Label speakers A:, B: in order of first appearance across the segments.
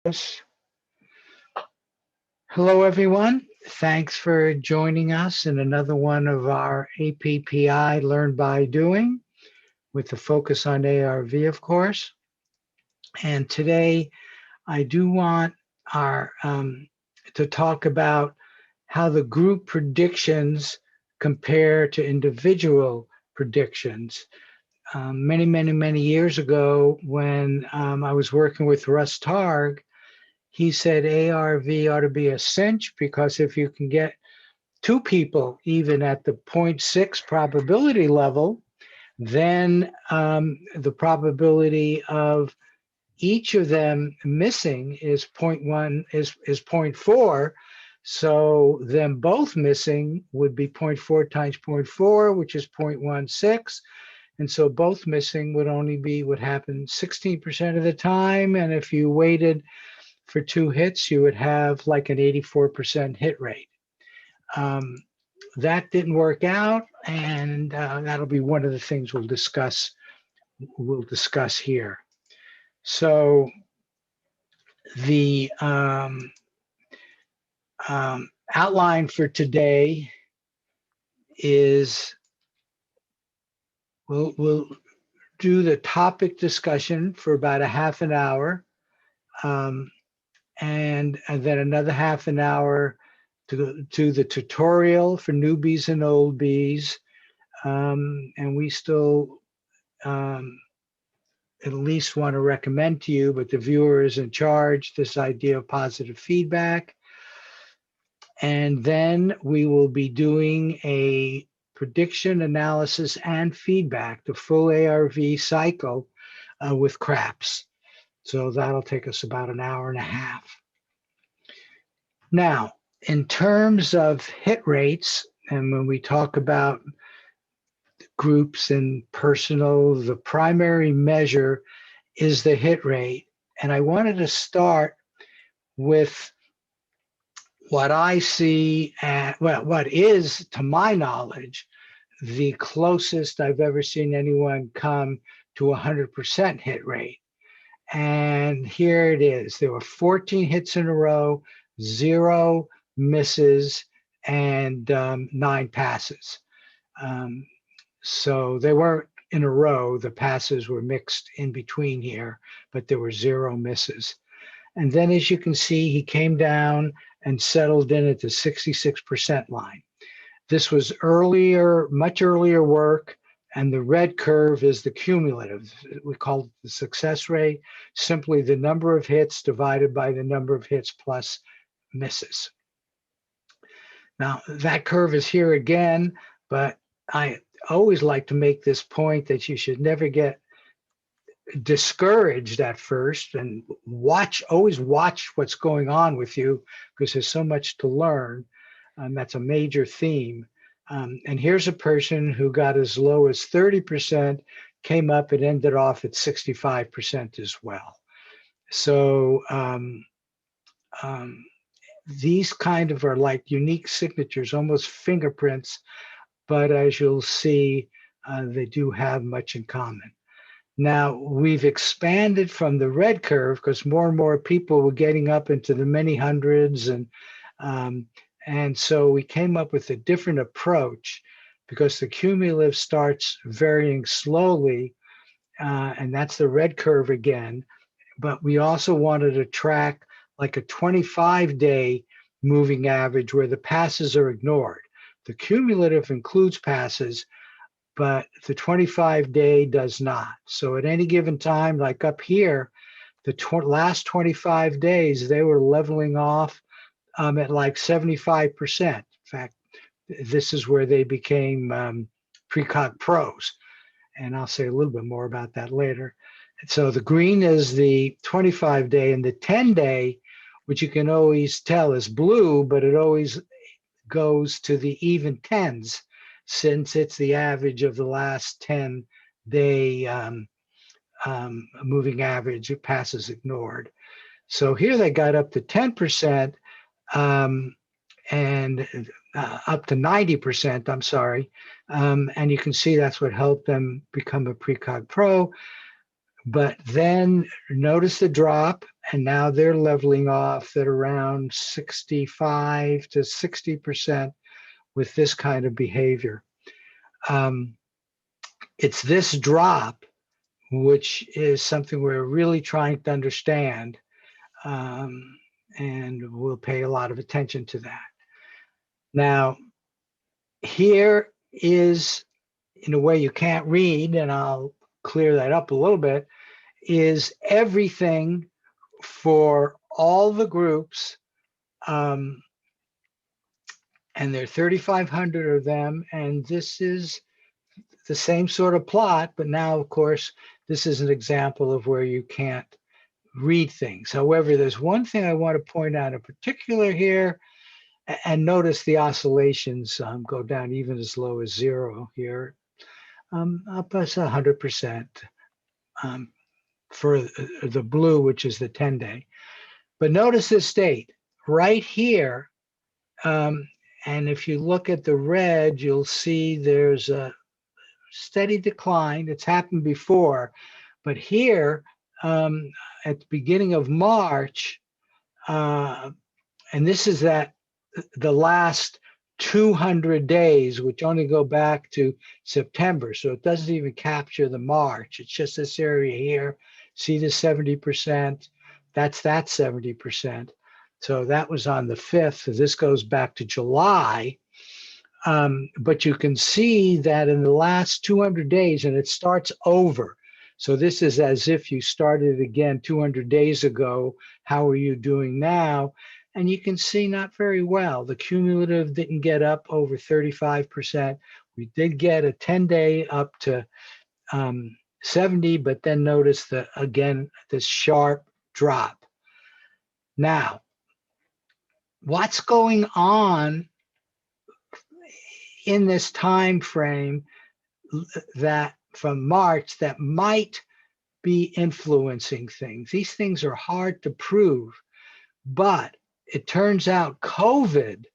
A: Yes. Hello, everyone. Thanks for joining us in another one of our APPI Learn by Doing with the focus on ARV, of course. And today I do want our to talk about how the group predictions compare to individual predictions. Many years ago, when I was working with Russ Targ, he said ARV ought to be a cinch because if you can get two people even at the 0.6 probability level, then the probability of each of them missing is 0.1 is 0.4. So them both missing would be 0.4 times 0.4, which is 0.16. And so both missing would happen 16% of the time. And if you waited for two hits, you would have like an 84% hit rate. That didn't work out, and that'll be one of the things we'll discuss here. So the outline for today is we'll do the topic discussion for about a half an hour, and then another half an hour to the tutorial for newbies and old bees. And we still at least want to recommend to you, but the viewer is in charge, this idea of positive feedback. And then we will be doing a prediction, analysis, and feedback, the full ARV cycle with CRAPS. So that'll take us about an hour and a half. Now, in terms of hit rates, and when we talk about groups and personal, the primary measure is the hit rate. And I wanted to start with what I see, what is, to my knowledge, the closest I've ever seen anyone come to 100% hit rate. And here it is. There were 14 hits in a row, 0 misses, and 9 passes. So they weren't in a row. The passes were mixed in between here, but there were 0 misses. And then, as you can see, he came down and settled in at the 66% line. This was much earlier work, and the red curve is the cumulative. We call it the success rate, simply the number of hits divided by the number of hits plus misses. Now, that curve is here again, but I always like to make this point that you should never get discouraged at first, and always watch what's going on with you, because there's so much to learn. That's a major theme. And here's a person who got as low as 30%, came up and ended off at 65% as well. So these kind of are like unique signatures, almost fingerprints, but as you'll see, they do have much in common. Now, we've expanded from the red curve because more and more people were getting up into the many hundreds, and so we came up with a different approach, because the cumulative starts varying slowly, and that's the red curve again. But we also wanted to track like a 25-day moving average where the passes are ignored. The cumulative includes passes, but the 25-day does not. So at any given time, like up here, the last 25 days, they were leveling off at like 75%. In fact, this is where they became precog pros. And I'll say a little bit more about that later. And so the green is the 25-day, and the 10-day, which you can always tell is blue, but it always goes to the even tens, since it's the average of the last 10-day moving average, it passes ignored. So here they got up to 10%, and up to 90%, I'm sorry. And you can see that's what helped them become a precog pro. But then notice the drop, and now they're leveling off at around 65 to 60% with this kind of behavior. It's this drop which is something we're really trying to understand, and we'll pay a lot of attention to that. Now, here is, in a way you can't read, and I'll clear that up a little bit, is everything for all the groups, and there are 3,500 of them, and this is the same sort of plot, but now, of course, this is an example of where you can't read things. However, there's one thing I want to point out in particular here, and notice the oscillations go down even as low as 0 here, up as 100% for the blue, which is the 10-day. But notice this date right here, and if you look at the red, you'll see there's a steady decline. It's happened before, but here at the beginning of March, and this is the last 200 days, which only go back to September. So it doesn't even capture the March. It's just this area here. See the 70%? That's that 70%. So that was on the 5th. So this goes back to July. But you can see that in the last 200 days, and it starts over. So this is as if you started again 200 days ago. How are you doing now? And you can see not very well. The cumulative didn't get up over 35%. We did get a 10-day up to 70, but then notice again, this sharp drop. Now, what's going on in this time frame that from March that might be influencing things? These things are hard to prove, but it turns out COVID,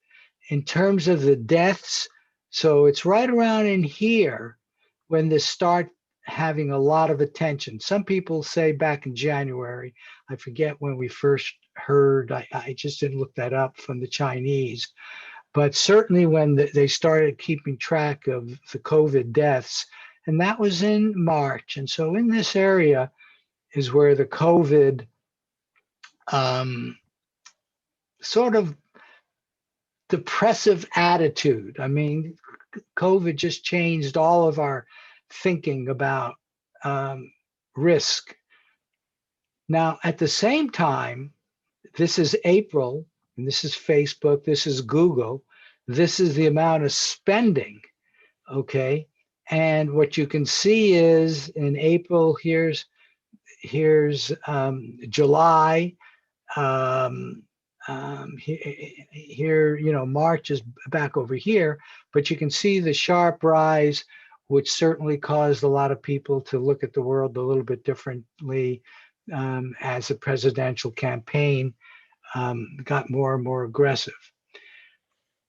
A: in terms of the deaths, so it's right around in here when this start having a lot of attention. Some people say back in January, I forget when we first heard, I just didn't look that up, from the Chinese, but certainly when they started keeping track of the COVID deaths, and that was in March. And so in this area is where the COVID sort of depressive attitude. I mean, COVID just changed all of our thinking about risk. Now, at the same time, this is April, and this is Facebook, this is Google, this is the amount of spending, okay? And what you can see is in April, here's July, here, March is back over here, but you can see the sharp rise, which certainly caused a lot of people to look at the world a little bit differently as the presidential campaign got more and more aggressive.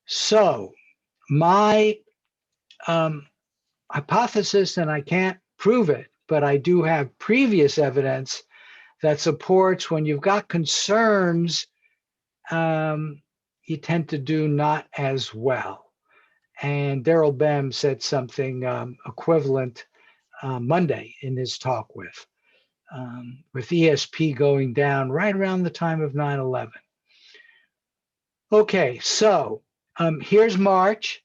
A: So my hypothesis, and I can't prove it, but I do have previous evidence that supports when you've got concerns, you tend to do not as well. And Daryl Bem said something equivalent Monday in his talk with ESP going down right around the time of 9/11. Okay, so here's March.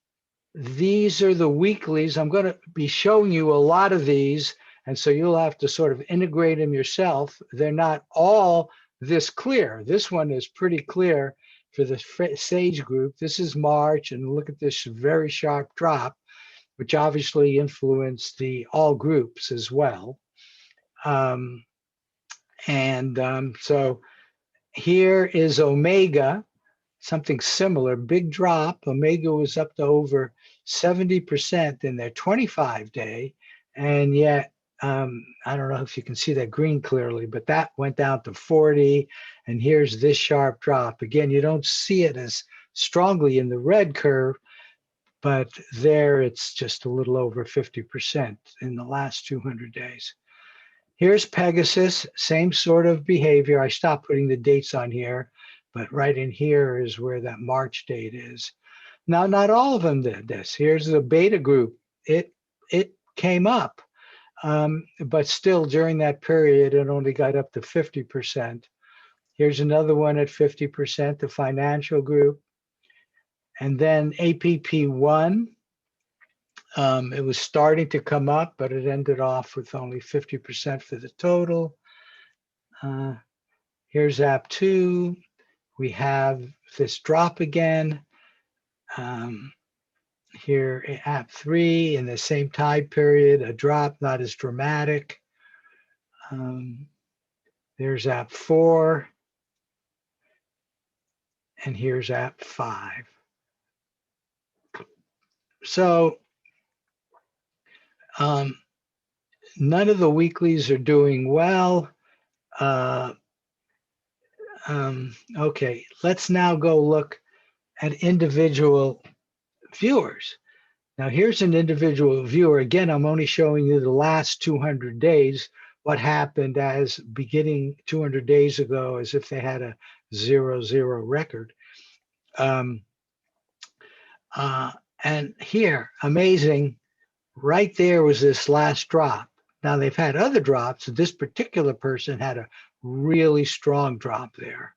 A: These are the weeklies. I'm going to be showing you a lot of these, and so you'll have to sort of integrate them yourself. They're not all this clear. This one is pretty clear for the SAGE group. This is March, and look at this very sharp drop, which obviously influenced the all groups as well. So here is Omega, something similar, big drop. Omega was up to over 70% in their 25-day, and yet I don't know if you can see that green clearly, but that went down to 40, and here's this sharp drop. Again, you don't see it as strongly in the red curve, but there it's just a little over 50% in the last 200 days. Here's Pegasus, same sort of behavior. I stopped putting the dates on here, but right in here is where that March date is. Now, not all of them did this. Here's the beta group. It came up, but still during that period, it only got up to 50%. Here's another one at 50%, the financial group. And then APP1, it was starting to come up, but it ended off with only 50% for the total. Here's app 2. We have this drop again. Here, app 3, in the same time period, a drop, not as dramatic. There's app 4. And here's app 5. So none of the weeklies are doing well. Okay, let's now go look at individual viewers. Now here's an individual viewer. Again, I'm only showing you the last 200 days, what happened as beginning 200 days ago, as if they had a 0-0 record. And here, amazing, right there was this last drop. Now they've had other drops. This particular person had a really strong drop there.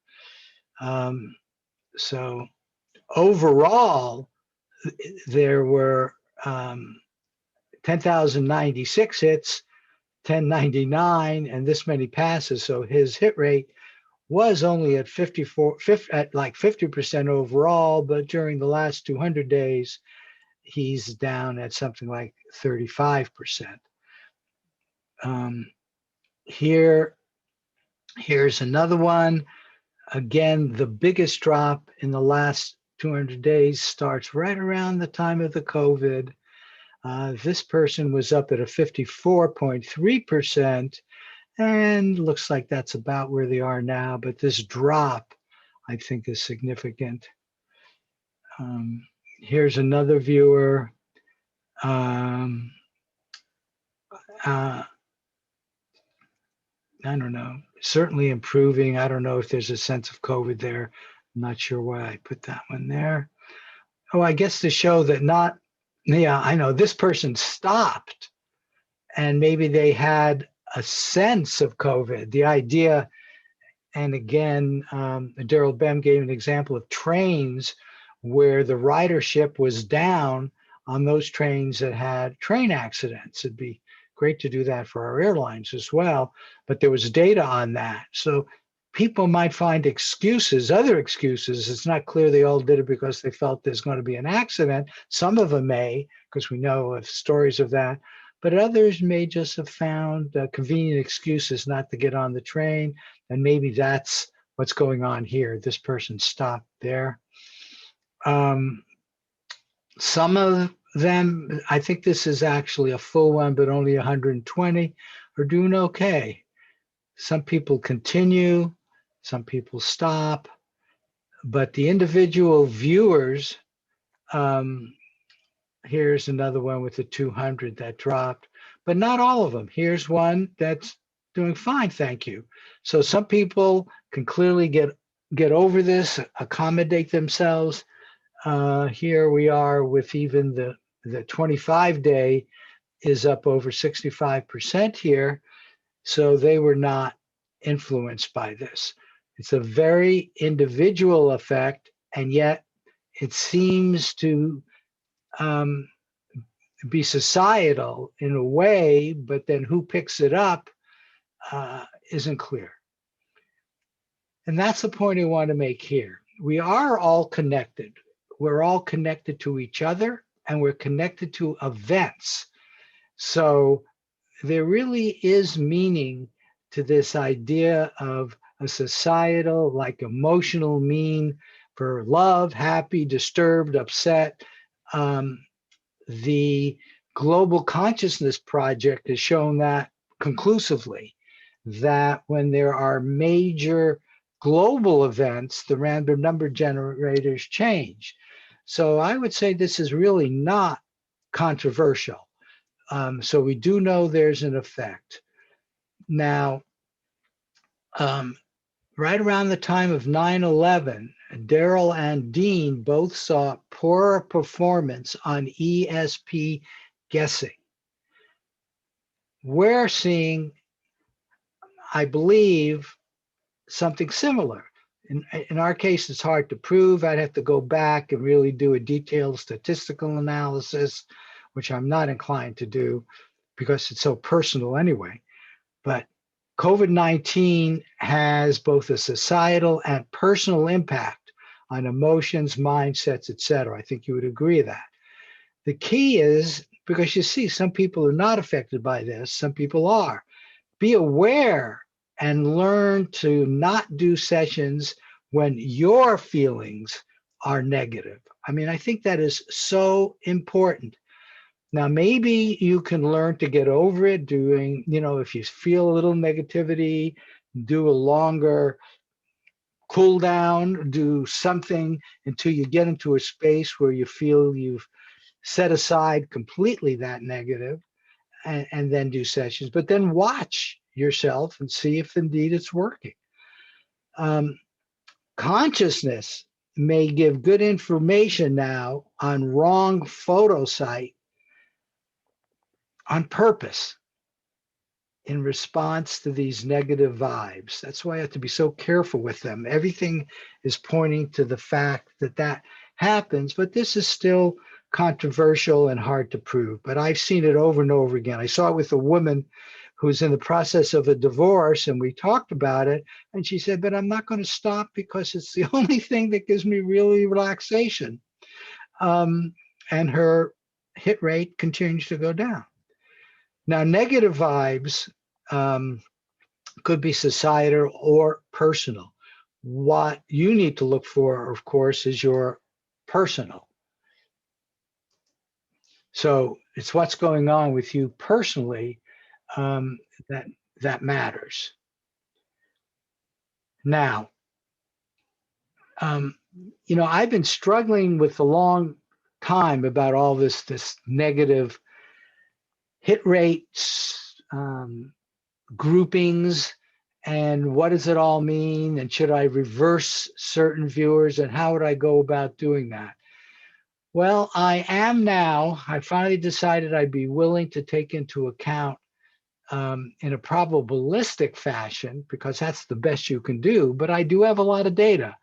A: So overall, there were 10,096 hits, 1099, and this many passes. So his hit rate was only at 50% overall, but during the last 200 days, he's down at something like 35%. Here's another one. Again, the biggest drop in the last 200 days starts right around the time of the COVID. This person was up at a 54.3%, and looks like that's about where they are now. But this drop, I think, is significant. Here's another viewer. I don't know, certainly improving. I don't know if there's a sense of COVID there. I'm not sure why I put that one there. Oh, I guess to show that not, yeah, I know this person stopped and maybe they had a sense of COVID. The idea, and again, Daryl Bem gave an example of trains where the ridership was down on those trains that had train accidents. It'd be great to do that for our airlines as well, but there was data on that. So people might find excuses, other excuses. It's not clear they all did it because they felt there's going to be an accident. Some of them may, because we know of stories of that, but others may just have found convenient excuses not to get on the train. And maybe that's what's going on here. This person stopped there. Some of them, I think this is actually a full one, but only 120 are doing okay. Some people continue, some people stop, but the individual viewers, here's another one with the 200 that dropped, but not all of them. Here's one that's doing fine, thank you. So some people can clearly get over this, accommodate themselves. Here we are with even the 25-day is up over 65% here. So they were not influenced by this. It's a very individual effect, and yet it seems to be societal in a way, but then who picks it up isn't clear. And that's the point I want to make here. We are all connected. We're all connected to each other, and we're connected to events. So there really is meaning to this idea of a societal, like emotional mean for love, happy, disturbed, upset. The Global Consciousness Project has shown that conclusively, that when there are major global events, the random number generators change. So I would say this is really not controversial. So we do know there's an effect. Now, right around the time of 9/11, Daryl and Dean both saw poorer performance on ESP guessing. We're seeing, I believe, something similar. In our case, it's hard to prove. I'd have to go back and really do a detailed statistical analysis, which I'm not inclined to do because it's so personal anyway. But COVID-19 has both a societal and personal impact on emotions, mindsets, et cetera. I think you would agree with that. The key is, because you see, some people are not affected by this, some people are. Be aware and learn to not do sessions when your feelings are negative. I mean, I think that is so important. Now, maybe you can learn to get over it doing, if you feel a little negativity, do a longer cool down, do something until you get into a space where you feel you've set aside completely that negative, and then do sessions, but then watch yourself and see if indeed it's working. Consciousness may give good information now on wrong photo site on purpose in response to these negative vibes. That's why I have to be so careful with them. Everything is pointing to the fact that that happens, but this is still controversial and hard to prove. But I've seen it over and over again. I saw it with a woman who's in the process of a divorce, and we talked about it, and she said, but I'm not going to stop because it's the only thing that gives me really relaxation. And her hit rate continues to go down. Now, negative vibes could be societal or personal. What you need to look for, of course, is your personal. So it's what's going on with you personally that matters. Now, I've been struggling with a long time about all this negative hit rates, groupings, and what does it all mean? And should I reverse certain viewers? And how would I go about doing that? Well, I finally decided I'd be willing to take into account in a probabilistic fashion, because that's the best you can do, but I do have a lot of data.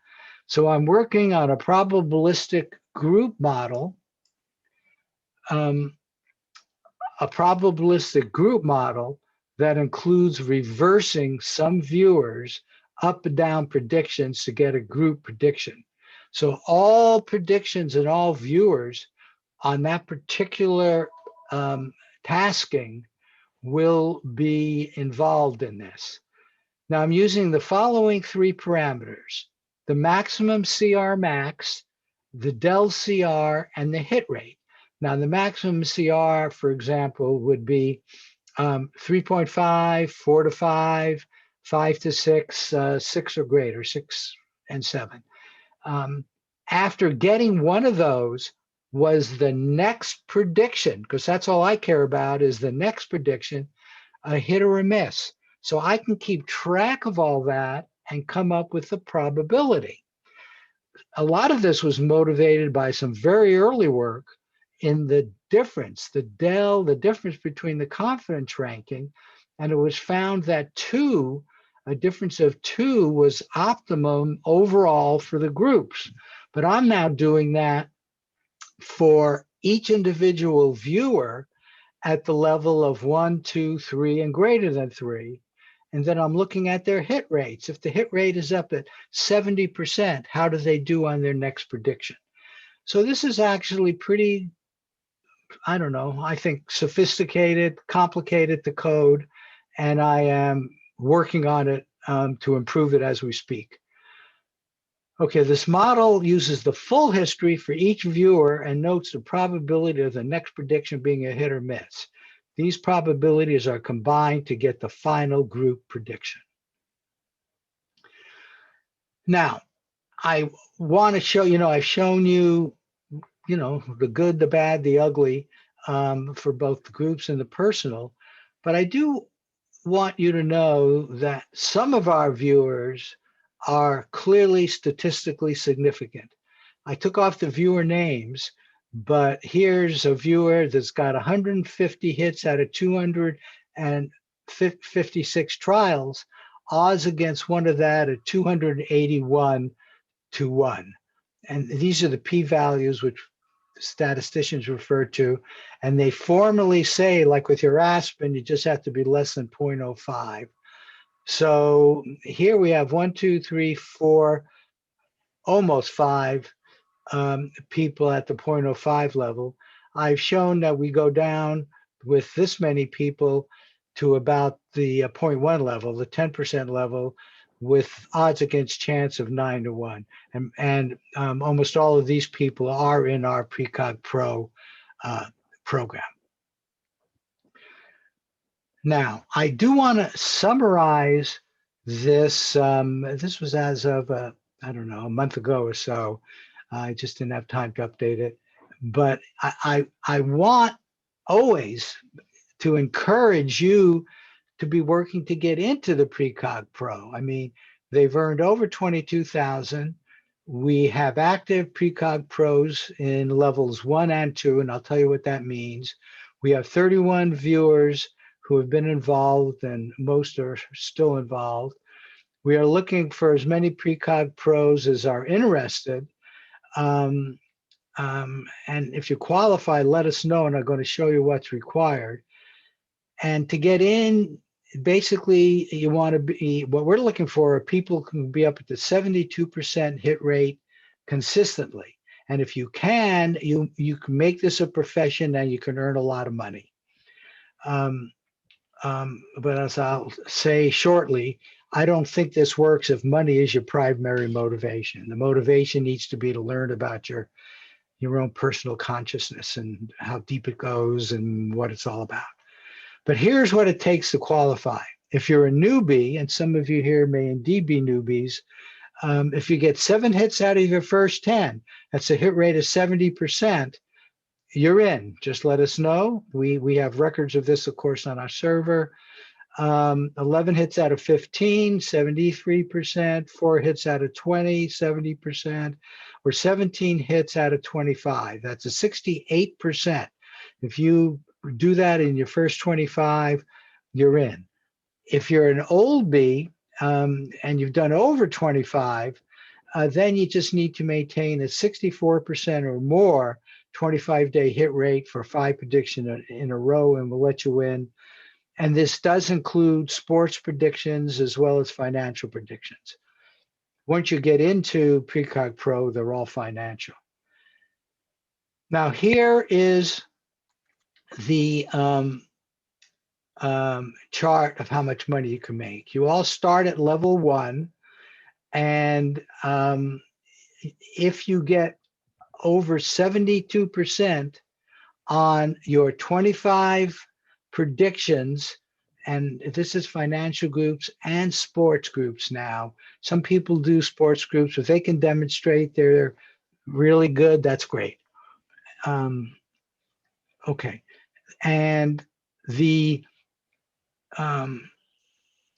A: So I'm working on a probabilistic group model, that includes reversing some viewers up and down predictions to get a group prediction. So all predictions and all viewers on that particular tasking will be involved in this. Now I'm using the following three parameters: the maximum CR max, the del CR, and the hit rate. Now the maximum CR, for example, would be 3.5, 4 to 5, 5 to 6, 6 or greater, 6 and 7. After getting one of those was the next prediction, because that's all I care about is the next prediction, a hit or a miss. So I can keep track of all that and come up with the probability. A lot of this was motivated by some very early work in the difference, the difference between the confidence ranking, and it was found that a difference of 2 was optimum overall for the groups. But I'm now doing that for each individual viewer at the level of 1, 2, 3, and greater than 3. And then I'm looking at their hit rates. If the hit rate is up at 70%, how do they do on their next prediction? So this is actually pretty, I think sophisticated, complicated to code, and I am working on it to improve it as we speak. Okay, this model uses the full history for each viewer and notes the probability of the next prediction being a hit or miss. These probabilities are combined to get the final group prediction. Now, I want to show, I've shown you, the good, the bad, the ugly for both the groups and the personal, but I do want you to know that some of our viewers are clearly statistically significant. I took off the viewer names, but here's a viewer that's got 150 hits out of 256 trials, odds against one of that at 281 to 1. And these are the p-values which statisticians refer to, and they formally say, like with your aspirin, you just have to be less than 0.05. So here we have 1, 2, 3, 4, almost 5 people at the 0.05 level. I've shown that we go down with this many people to about the 0.1 level, the 10% level, with odds against chance of 9 to 1. And almost all of these people are in our precog pro program. Now, I do want to summarize this. This was as of, I don't know, a month ago or so. I just didn't have time to update it. But I want always to encourage you to be working to get into the precog pro. I mean, they've earned over 22,000. We have active precog pros in levels 1 and 2, and I'll tell you what that means. We have 31 viewers who have been involved, and most are still involved. We are looking for as many precog pros as are interested. And if you qualify, let us know, and I'm going to show you what's required. And to get in, basically, you want to be, what we're looking for are people who can be up at the 72% hit rate consistently. And if you can, you can make this a profession and you can earn a lot of money. But as I'll say shortly, I don't think this works if money is your primary motivation. The motivation needs to be to learn about your own personal consciousness and how deep it goes and what it's all about. But here's what it takes to qualify. If you're a newbie, and some of you here may indeed be newbies, if you get 7 hits out of your first 10, that's a hit rate of 70%, you're in. Just let us know. We have records of this, of course, on our server. 11 hits out of 15, 73%, 4 hits out of 20, 70%, or 17 hits out of 25. That's a 68%. If you do that in your first 25, you're in. If you're an old bee and you've done over 25, then you just need to maintain a 64% or more 25-day hit rate for 5 predictions in a row, and we'll let you in. And this does include sports predictions as well as financial predictions. Once you get into Precog Pro, they're all financial. Now here is the chart of how much money you can make. You all start at level 1, and if you get over 72% on your 25 predictions, and this is financial groups and sports groups now. Some people do sports groups. If they can demonstrate they're really good, that's great. Okay, and the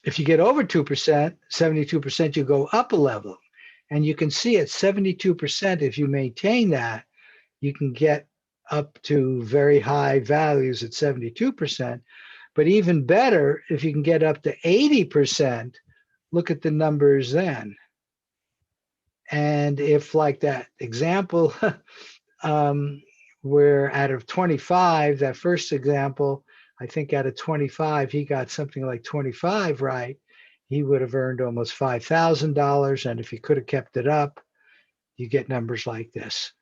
A: if you get over 2%, 72%, you go up a level. And you can see at 72%, if you maintain that, you can get up to very high values at 72%. But even better, if you can get up to 80%, look at the numbers then. And if, like that example, where out of 25, that first example, I think out of 25, he got something like 25 right, he would have earned almost $5,000. And if he could have kept it up, you get numbers like this.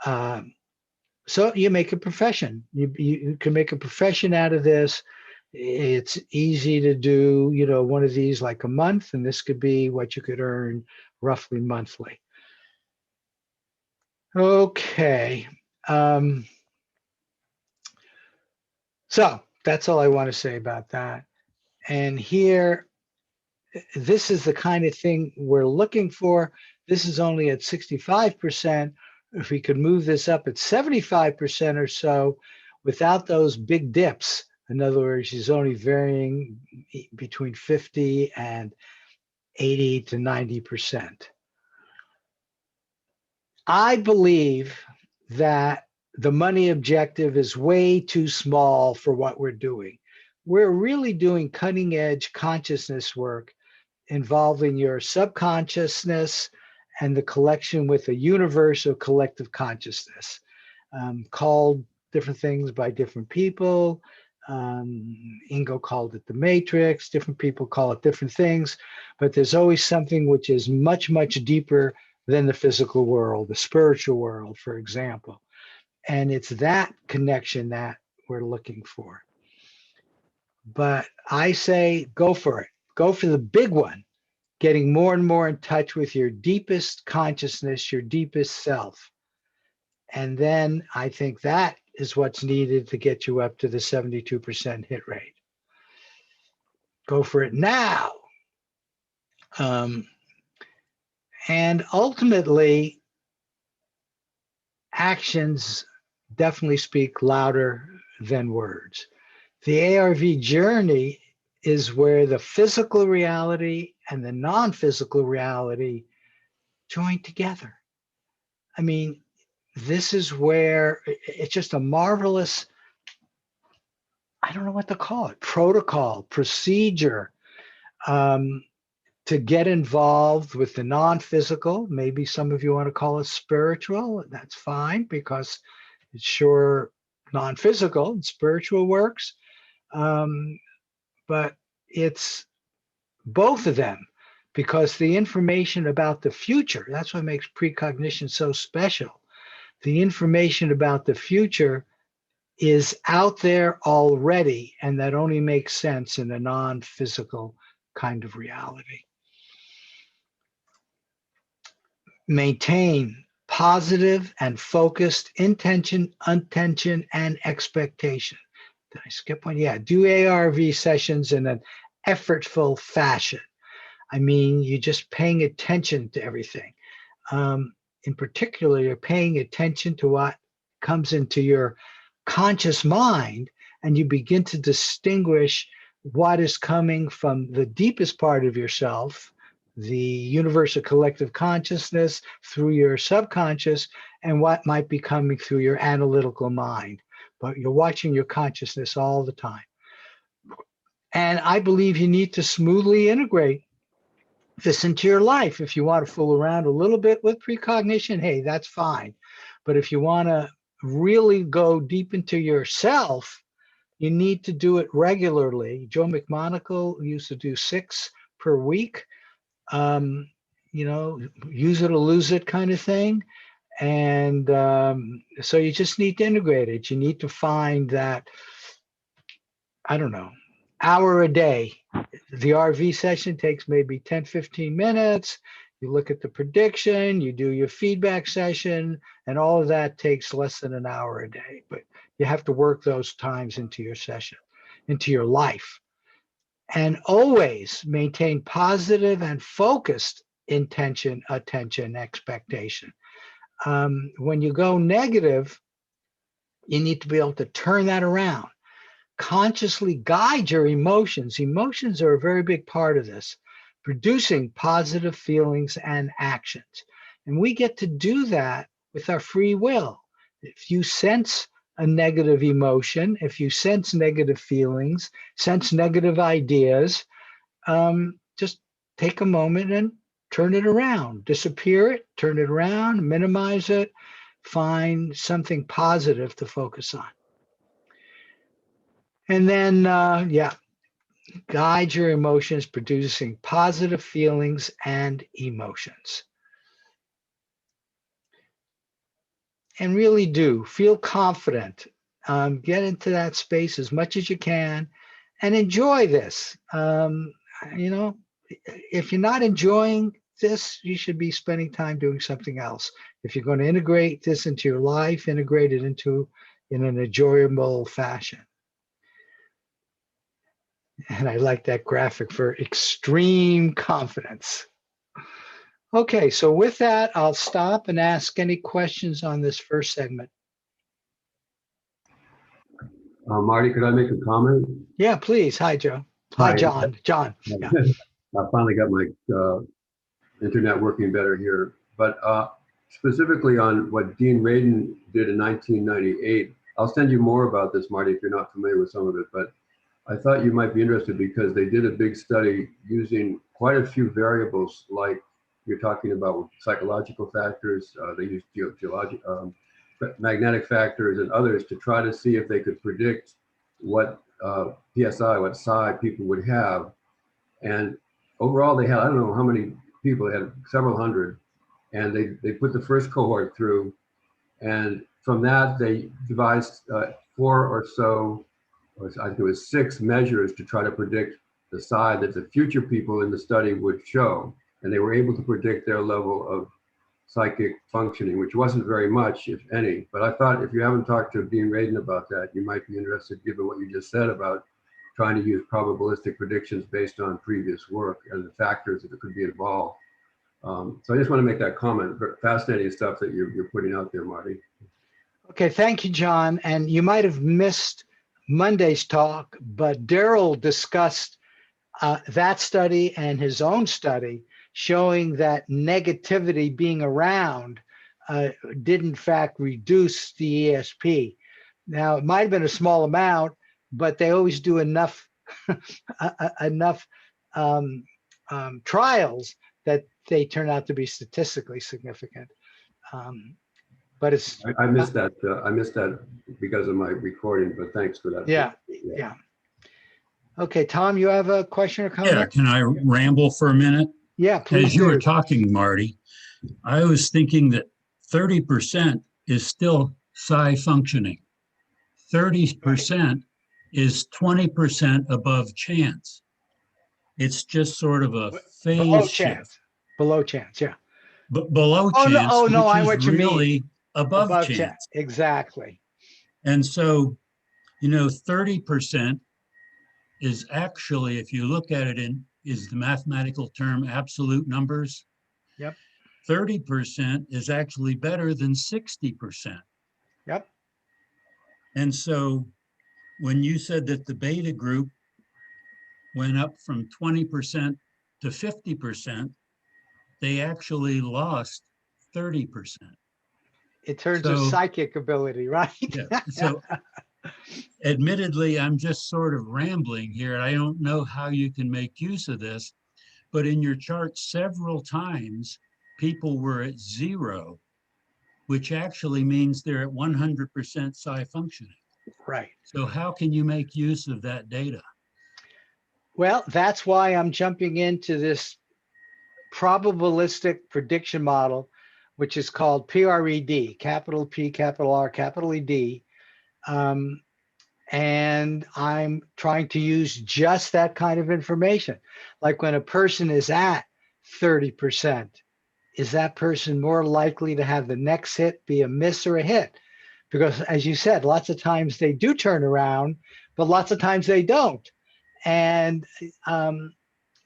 A: So you make a profession. You can make a profession out of this. It's easy to do, one of these like a month, and this could be what you could earn roughly monthly. Okay. So that's all I want to say about that. And here, this is the kind of thing we're looking for. This is only at 65%. If we could move this up at 75% or so without those big dips, In other words, she's only varying between 50 and 80 to 90%. I believe that the money objective is way too small for what we're doing. We're really doing cutting edge consciousness work involving your subconsciousness and the collection with a universe of collective consciousness, called different things by different people. Ingo called it the matrix. Different people call it different things, but there's always something which is much, much deeper than the physical world, the spiritual world, for example. And it's that connection that we're looking for. But I say go for it. Go for the big one, getting more and more in touch with your deepest consciousness, your deepest self. And then I think that is what's needed to get you up to the 72% hit rate. Go for it now. And ultimately, actions definitely speak louder than words. The ARV journey is where the physical reality and the non-physical reality join together. I mean, this is where it's just a marvelous, I don't know what to call it, protocol, procedure, to get involved with the non-physical. Maybe some of you want to call it spiritual. That's fine, because it's sure non-physical and spiritual works. But it's both of them, because the information about the future, that's what makes precognition so special. The information about the future is out there already, and that only makes sense in a non-physical kind of reality. Maintain positive and focused intention, attention, and expectation. Did I skip one? Yeah, do ARV sessions in an effortful fashion. I mean, you're just paying attention to everything. In particular, you're paying attention to what comes into your conscious mind, and you begin to distinguish what is coming from the deepest part of yourself, the universe of collective consciousness, through your subconscious, and what might be coming through your analytical mind. But you're watching your consciousness all the time. And I believe you need to smoothly integrate this into your life. If you want to fool around a little bit with precognition, hey, that's fine. But if you want to really go deep into yourself, you need to do it regularly. Joe McMonagle used to do 6 per week. Use it or lose it kind of thing. And so you just need to integrate it. You need to find that, I don't know, hour a day. The RV session takes maybe 10, 15 minutes. You look at the prediction, you do your feedback session, and all of that takes less than an hour a day. But you have to work those times into your session, into your life. And always maintain positive and focused intention, attention, expectation. When you go negative, you need to be able to turn that around. Consciously guide your emotions. Emotions are a very big part of this, producing positive feelings and actions. And we get to do that with our free will. If you sense a negative emotion, if you sense negative feelings, sense negative ideas, just take a moment and turn it around, disappear it, turn it around, minimize it, find something positive to focus on. And then, guide your emotions, producing positive feelings and emotions. And really do feel confident. Get into that space as much as you can and enjoy this. If you're not enjoying this, you should be spending time doing something else. If you're going to integrate this into your life, integrate it in an enjoyable fashion. And I like that graphic for extreme confidence. Okay, so with that, I'll stop and ask any questions on this first segment.
B: Marty, could I make a comment?
A: Yeah, please. Hi, Joe. Hi,
B: Hi.
A: John. John. Yeah.
B: I finally got my internet working better here. But specifically on what Dean Radin did in 1998, I'll send you more about this, Marty, if you're not familiar with some of it. But I thought you might be interested because they did a big study using quite a few variables, like you're talking about psychological factors. They used geologic, magnetic factors and others to try to see if they could predict what PSI, what psi people would have. And overall, they had, I don't know how many people, they had several hundred. And they put the first cohort through. And from that, they devised four or so, or I think it was 6 measures to try to predict the psi that the future people in the study would show. And they were able to predict their level of psychic functioning, which wasn't very much, if any. But I thought if you haven't talked to Dean Radin about that, you might be interested, given what you just said about trying to use probabilistic predictions based on previous work and the factors that could be involved. So I just want to make that comment. Fascinating stuff that you're putting out there, Marty.
A: Okay, thank you, John. And you might have missed Monday's talk, but Daryl discussed that study and his own study showing that negativity being around did in fact reduce the ESP. Now, it might have been a small amount, but they always do enough enough trials that they turn out to be statistically significant. But it's
B: I missed that. I missed that because of my recording, but thanks for that.
A: Yeah. Okay, Tom, you have a question or comment?
C: Yeah, can I ramble for a minute?
A: Yeah, please.
C: As you were talking, Marty, I was thinking that 30% is still psi functioning. 30% is 20% above chance. It's just sort of a phase
A: below
C: shift.
A: Chance. Below chance, yeah.
C: But below
A: Oh,
C: chance,
A: no, I
C: which
A: what
C: is
A: you
C: really
A: mean.
C: above chance.
A: Exactly.
C: And so, 30% is actually, if you look at it is the mathematical term absolute numbers.
A: Yep.
C: 30% is actually better than 60%.
A: Yep.
C: And so when you said that the beta group went up from 20% to 50%, they actually lost 30%.
A: In terms of psychic ability, right?
C: Yeah. So admittedly, I'm just sort of rambling here. I don't know how you can make use of this, but in your chart several times, people were at 0, which actually means they're at 100% psi functioning.
A: Right.
C: So how can you make use of that data?
A: Well, that's why I'm jumping into this probabilistic prediction model, which is called PRED, capital P, capital R, capital ED. And I'm trying to use just that kind of information. Like when a person is at 30%, is that person more likely to have the next hit be a miss or a hit? Because as you said, lots of times they do turn around, but lots of times they don't. And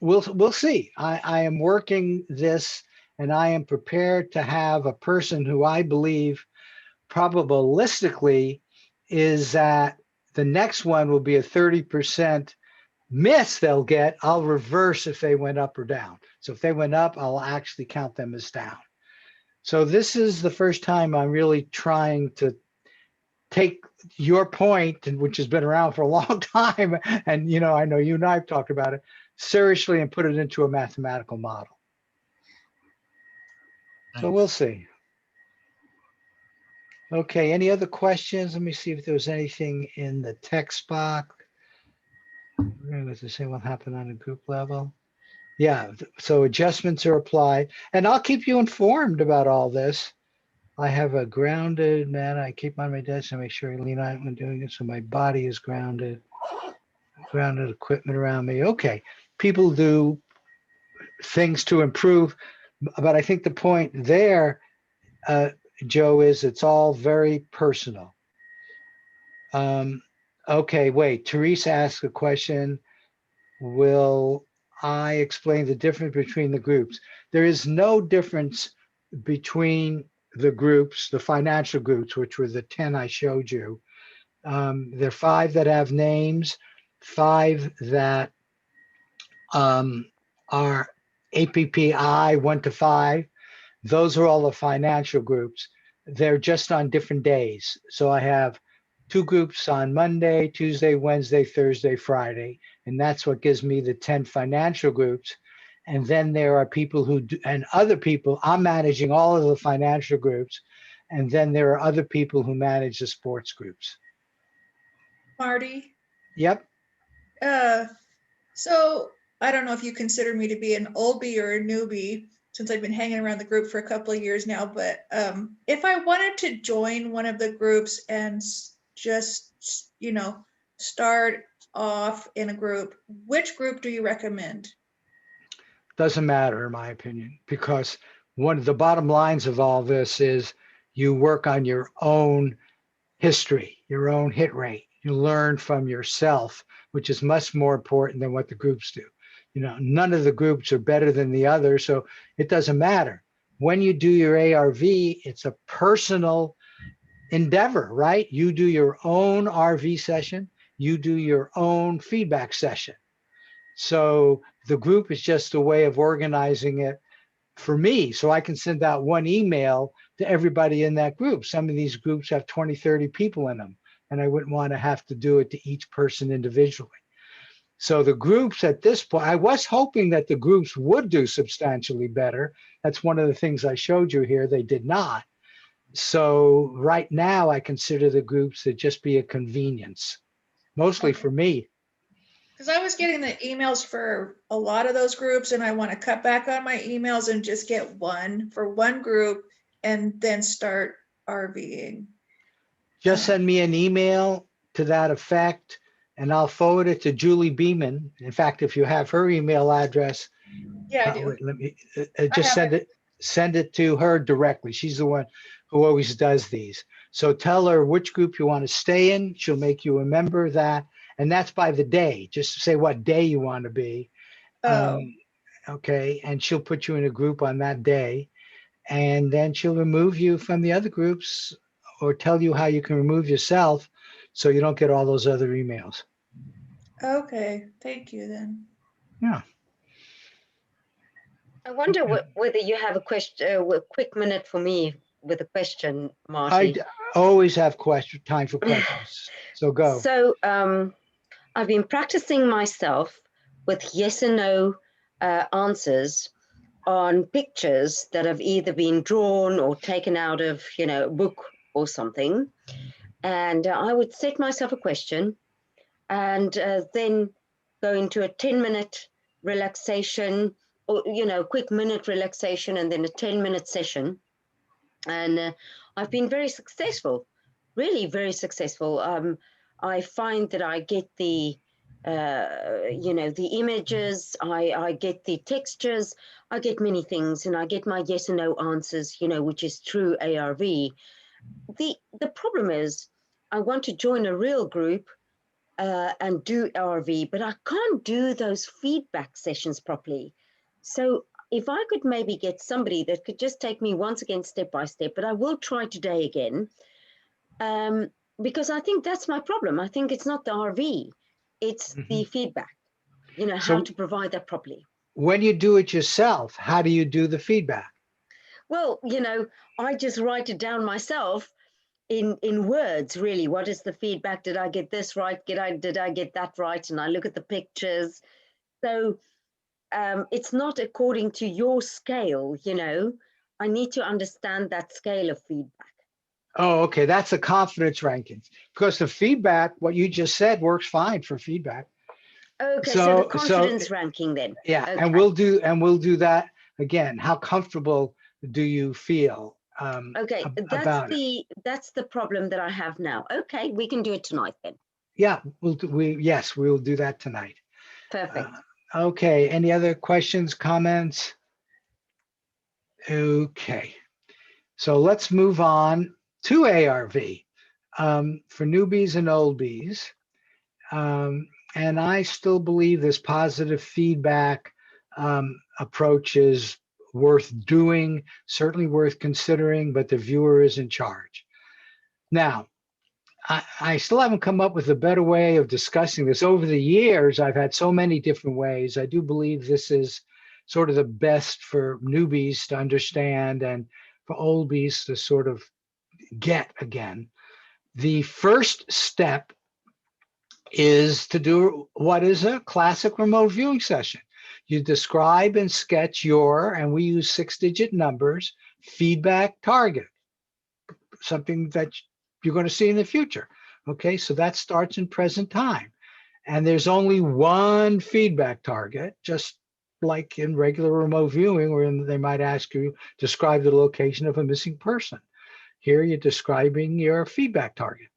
A: we'll see. I am working this, and I am prepared to have a person who I believe probabilistically is that the next one will be a 30% miss they'll get. I'll reverse if they went up or down. So if they went up, I'll actually count them as down. So this is the first time I'm really trying to take your point, which has been around for a long time, and I know you and I have talked about it, seriously, and put it into a mathematical model. Thanks. So we'll see. Okay, any other questions? Let me see if there was anything in the text box. We're going to go to say what happened on a group level. Yeah, so adjustments are applied, and I'll keep you informed about all this. I have a grounded man. I keep on my desk and make sure I lean out when doing it, so my body is grounded. Grounded equipment around me. Okay, people do things to improve, but I think the point there, Joe, is it's all very personal. Okay, wait. Teresa asked a question. Will I explain the difference between the groups? There is no difference between the groups, the financial groups, which were the 10 I showed you. There are 5 that have names, 5 that are APPI 1 to 5. Those are all the financial groups. They're just on different days. So I have 2 groups on Monday, Tuesday, Wednesday, Thursday, Friday, and that's what gives me the 10 financial groups. And then there are people who do, and other people, I'm managing all of the financial groups. And then there are other people who manage the sports groups.
D: Marty,
A: Yep.
D: so I don't know if you consider me to be an oldie or a newbie since I've been hanging around the group for a couple of years now, but if I wanted to join one of the groups and just, start off in a group, which group do you recommend?
A: Doesn't matter, in my opinion, because one of the bottom lines of all this is you work on your own history, your own hit rate. You learn from yourself, which is much more important than what the groups do. None of the groups are better than the other, so it doesn't matter. When you do your ARV, it's a personal endeavor, right? You do your own RV session, you do your own feedback session. So the group is just a way of organizing it for me, so I can send out one email to everybody in that group. Some of these groups have 20, 30 people in them, and I wouldn't want to have to do it to each person individually. So the groups at this point, I was hoping that the groups would do substantially better. That's one of the things I showed you here. They did not. So right now, I consider the groups to just be a convenience, mostly for me.
D: Because I was getting the emails for a lot of those groups, and I want to cut back on my emails and just get one for one group and then start RVing.
A: Just send me an email to that effect, and I'll forward it to Julie Beeman. In fact, if you have her email address,
D: Yeah, I do.
A: let me just send it to her directly. She's the one who always does these. So tell her which group you want to stay in. She'll make you a member of that. And that's by the day. Just say what day you want to be. Okay. And she'll put you in a group on that day. And then she'll remove you from the other groups or tell you how you can remove yourself so you don't get all those other emails.
D: Okay. Thank you then.
A: Yeah.
E: I wonder whether you have a question, a quick minute for me with a question, Marty.
A: I always have time for questions. So go.
E: So I've been practicing myself with yes and no answers on pictures that have either been drawn or taken out of, a book or something. And I would set myself a question and then go into a 10-minute relaxation or, quick minute relaxation and then a 10-minute session. And I've been very successful, really very successful. I find that I get the images, I get the textures, I get many things, and I get my yes and no answers, which is true ARV. The problem is I want to join a real group and do ARV, but I can't do those feedback sessions properly. So if I could maybe get somebody that could just take me once again, step by step, but I will try today again, because I think that's my problem. I think it's not the RV, it's the feedback, how to provide that properly.
A: When you do it yourself, how do you do the feedback?
E: Well, I just write it down myself in words, really. What is the feedback? Did I get this right? Did I get that right? And I look at the pictures. So it's not according to your scale, I need to understand that scale of feedback.
A: Oh, okay. That's a confidence ranking, because the feedback, what you just said, works fine for feedback.
E: Okay, so the confidence ranking then.
A: Yeah,
E: okay.
A: and we'll do that again. How comfortable do you feel?
E: Okay, that's the problem that I have now. Okay, we can do it tonight then.
A: Yeah, we'll do that tonight.
E: Perfect.
A: Okay, any other questions, comments? Okay, so let's move on to ARV for newbies and oldies. And I still believe this positive feedback approach is worth doing, certainly worth considering, but the viewer is in charge. Now, I still haven't come up with a better way of discussing this. Over the years, I've had so many different ways. I do believe this is sort of the best for newbies to understand and for oldies to sort of get again. The first step is to do what is a classic remote viewing session. You describe and sketch your, and we use 6-digit numbers, feedback target, something that you're going to see in the future. Okay, so that starts in present time. And there's only one feedback target, just like in regular remote viewing, where they might ask you, describe the location of a missing person. Here you're describing your feedback target.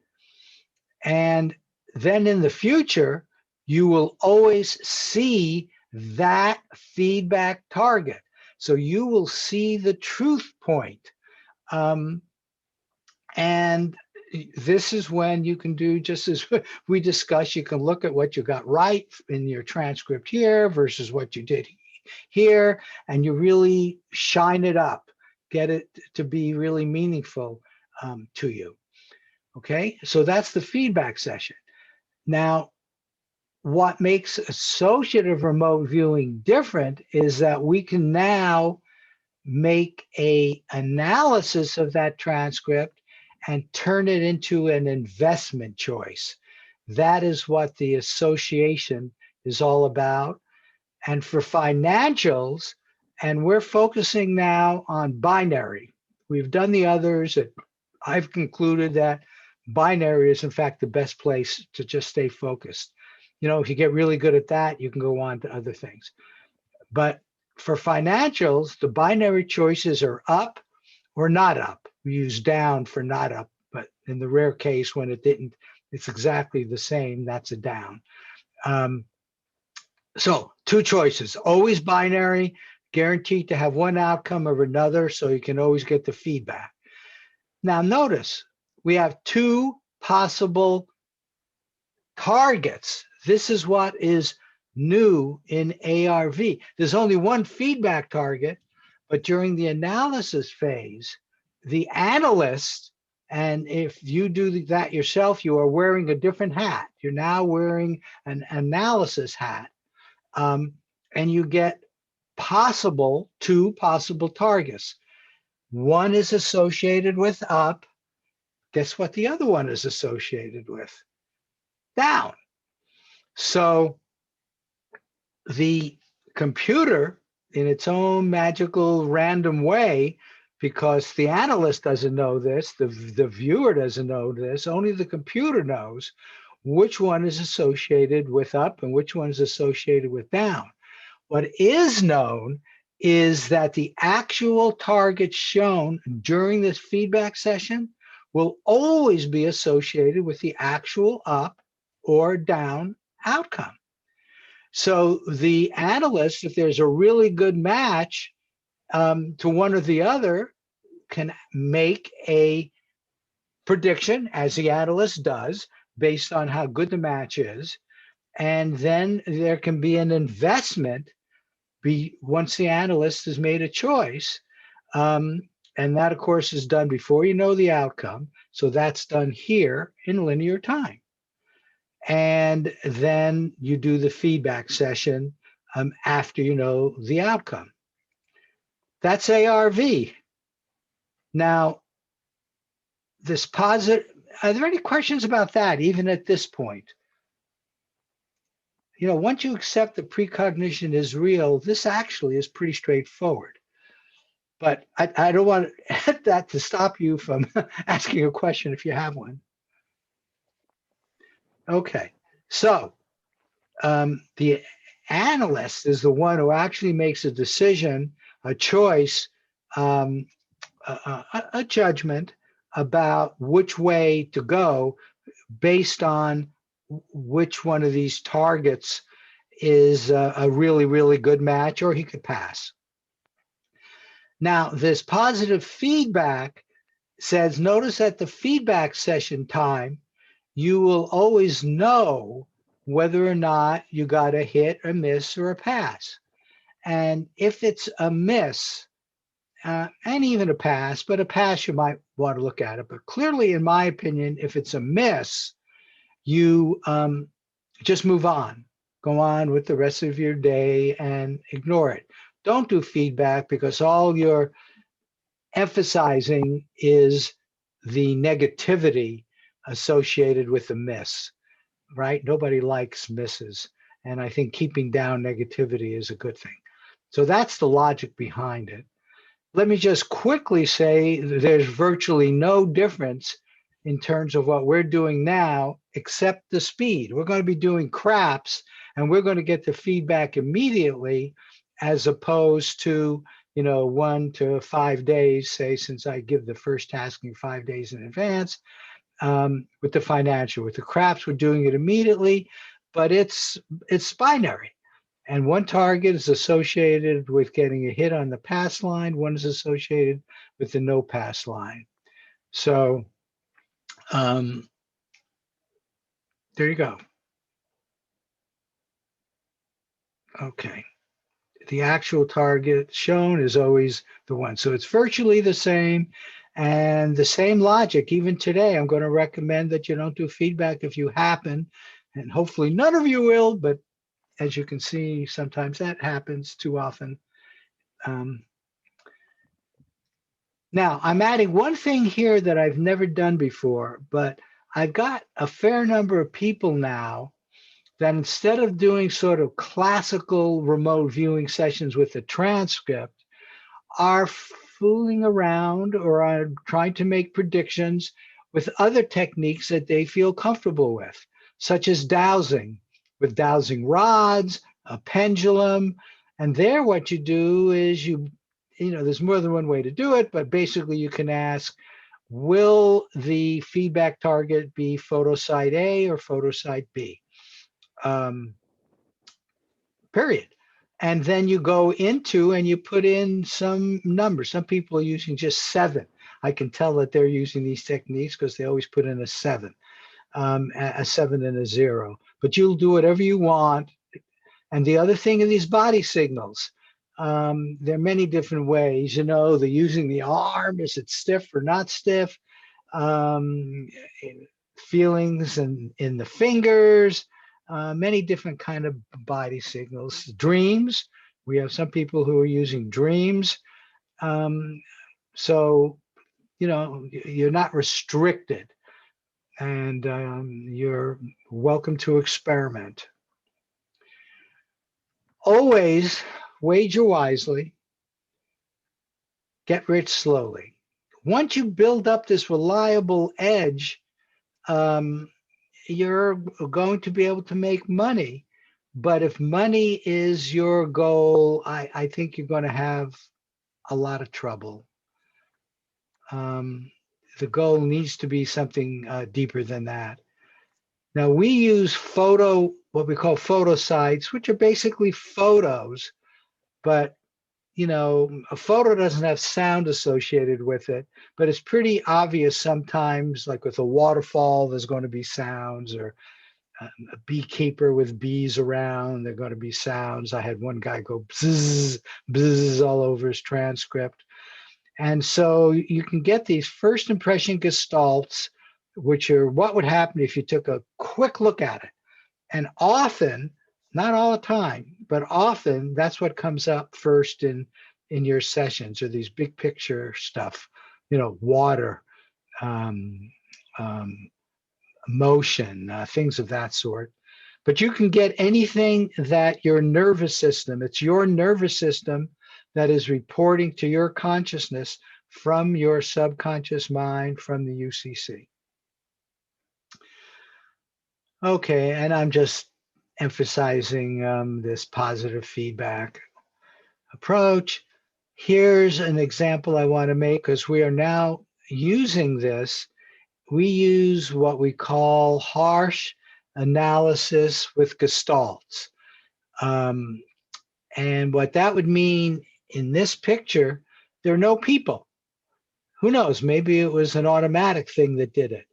A: And then in the future, you will always see that feedback target. So you will see the truth point. And this is when you can do just as we discussed, you can look at what you got right in your transcript here versus what you did here, and you really shine it up, get it to be really meaningful to you. Okay, so that's the feedback session. Now, what makes associative remote viewing different is that we can now make an analysis of that transcript and turn it into an investment choice. That is what the association is all about. And for financials, and we're focusing now on binary. We've done the others. I've concluded that binary is in fact the best place to just stay focused. You know, if you get really good at that, you can go on to other things. But for financials, the binary choices are up or not up. We use down for not up, but in the rare case when it didn't, it's exactly the same, that's a down. So 2 choices, always binary, guaranteed to have one outcome or another, so you can always get the feedback. Now notice, we have 2 possible targets. This is what is new in ARV. There's only one feedback target, but during the analysis phase, the analyst, and if you do that yourself, you are wearing a different hat. You're now wearing an analysis hat, and you get 2 possible targets. One is associated with up. Guess what the other one is associated with? Down. So the computer, in its own magical random way, because the analyst doesn't know this, the viewer doesn't know this, only the computer knows which one is associated with up and which one is associated with down. What is known is that the actual target shown during this feedback session will always be associated with the actual up or down outcome. So the analyst, if there's a really good match to one or the other, can make a prediction, as the analyst does, based on how good the match is. And then there can be an investment once the analyst has made a choice. And that, of course, is done before you know the outcome. So that's done here in linear time. And then you do the feedback session after you know the outcome. That's ARV. Now, this positive, are there any questions about that, even at this point? You know, once you accept that precognition is real, this actually is pretty straightforward. But I don't want that to stop you from asking a question if you have one. Okay, so the analyst is the one who actually makes a decision, a choice, a judgment about which way to go based on which one of these targets is a really, really good match, or he could pass. Now, this positive feedback says, notice at the feedback session time, you will always know whether or not you got a hit, a miss, or a pass. And if it's a miss, and even a pass, but a pass you might want to look at it. But clearly, in my opinion, if it's a miss, you just move on. Go on with the rest of your day and ignore it. Don't do feedback because all you're emphasizing is the negativity associated with the miss, right? Nobody likes misses. And I think keeping down negativity is a good thing. So that's the logic behind it. Let me just quickly say there's virtually no difference in terms of what we're doing now, except the speed. We're going to be doing craps and we're going to get the feedback immediately, as opposed to, 1 to 5 days, say, since I give the first tasking 5 days in advance. With the financial, with the craps, we're doing it immediately, but it's binary. And one target is associated with getting a hit on the pass line. One is associated with the no pass line. So there you go. Okay. The actual target shown is always the one. So it's virtually the same and the same logic. Even today, I'm going to recommend that you don't do feedback if you happen, and hopefully none of you will, but as you can see, sometimes that happens too often. Now, I'm adding one thing here that I've never done before, but I've got a fair number of people now that instead of doing sort of classical remote viewing sessions with the transcript, are fooling around or are trying to make predictions with other techniques that they feel comfortable with, such as dowsing, with dowsing rods, a pendulum. And there what you do is there's more than one way to do it, but basically you can ask, will the feedback target be photosite A or photosite B? Period. And then you go into and you put in some numbers. Some people are using just 7. I can tell that they're using these techniques because they always put in a 7, a 7 and a 0. But you'll do whatever you want. And the other thing are these body signals. There are many different ways. They're using the arm. Is it stiff or not stiff? Feelings in the fingers. Many different kind of body signals. Dreams. We have some people who are using dreams. So, you're not restricted, and you're welcome to experiment. Always wager wisely, get rich slowly. Once you build up this reliable edge, you're going to be able to make money. But if money is your goal, I think you're going to have a lot of trouble. The goal needs to be something deeper than that. Now we use what we call photo sites, which are basically photos, but a photo doesn't have sound associated with it, but it's pretty obvious sometimes, like with a waterfall, there's going to be sounds, or a beekeeper with bees around, there are going to be sounds. I had one guy go bzzz, bzzz all over his transcript. And so you can get these first impression gestalts, which are what would happen if you took a quick look at it. And often, not all the time, but often that's what comes up first in your sessions, or these big picture stuff, water, motion, things of that sort. But you can get anything that your nervous system, it's your nervous system that is reporting to your consciousness from your subconscious mind, from the UCC. Okay, and I'm just emphasizing this positive feedback approach. Here's an example I want to make, because we are now using this. We use what we call harsh analysis with gestalts. And what that would mean in this picture, there are no people. Who knows? Maybe it was an automatic thing that did it.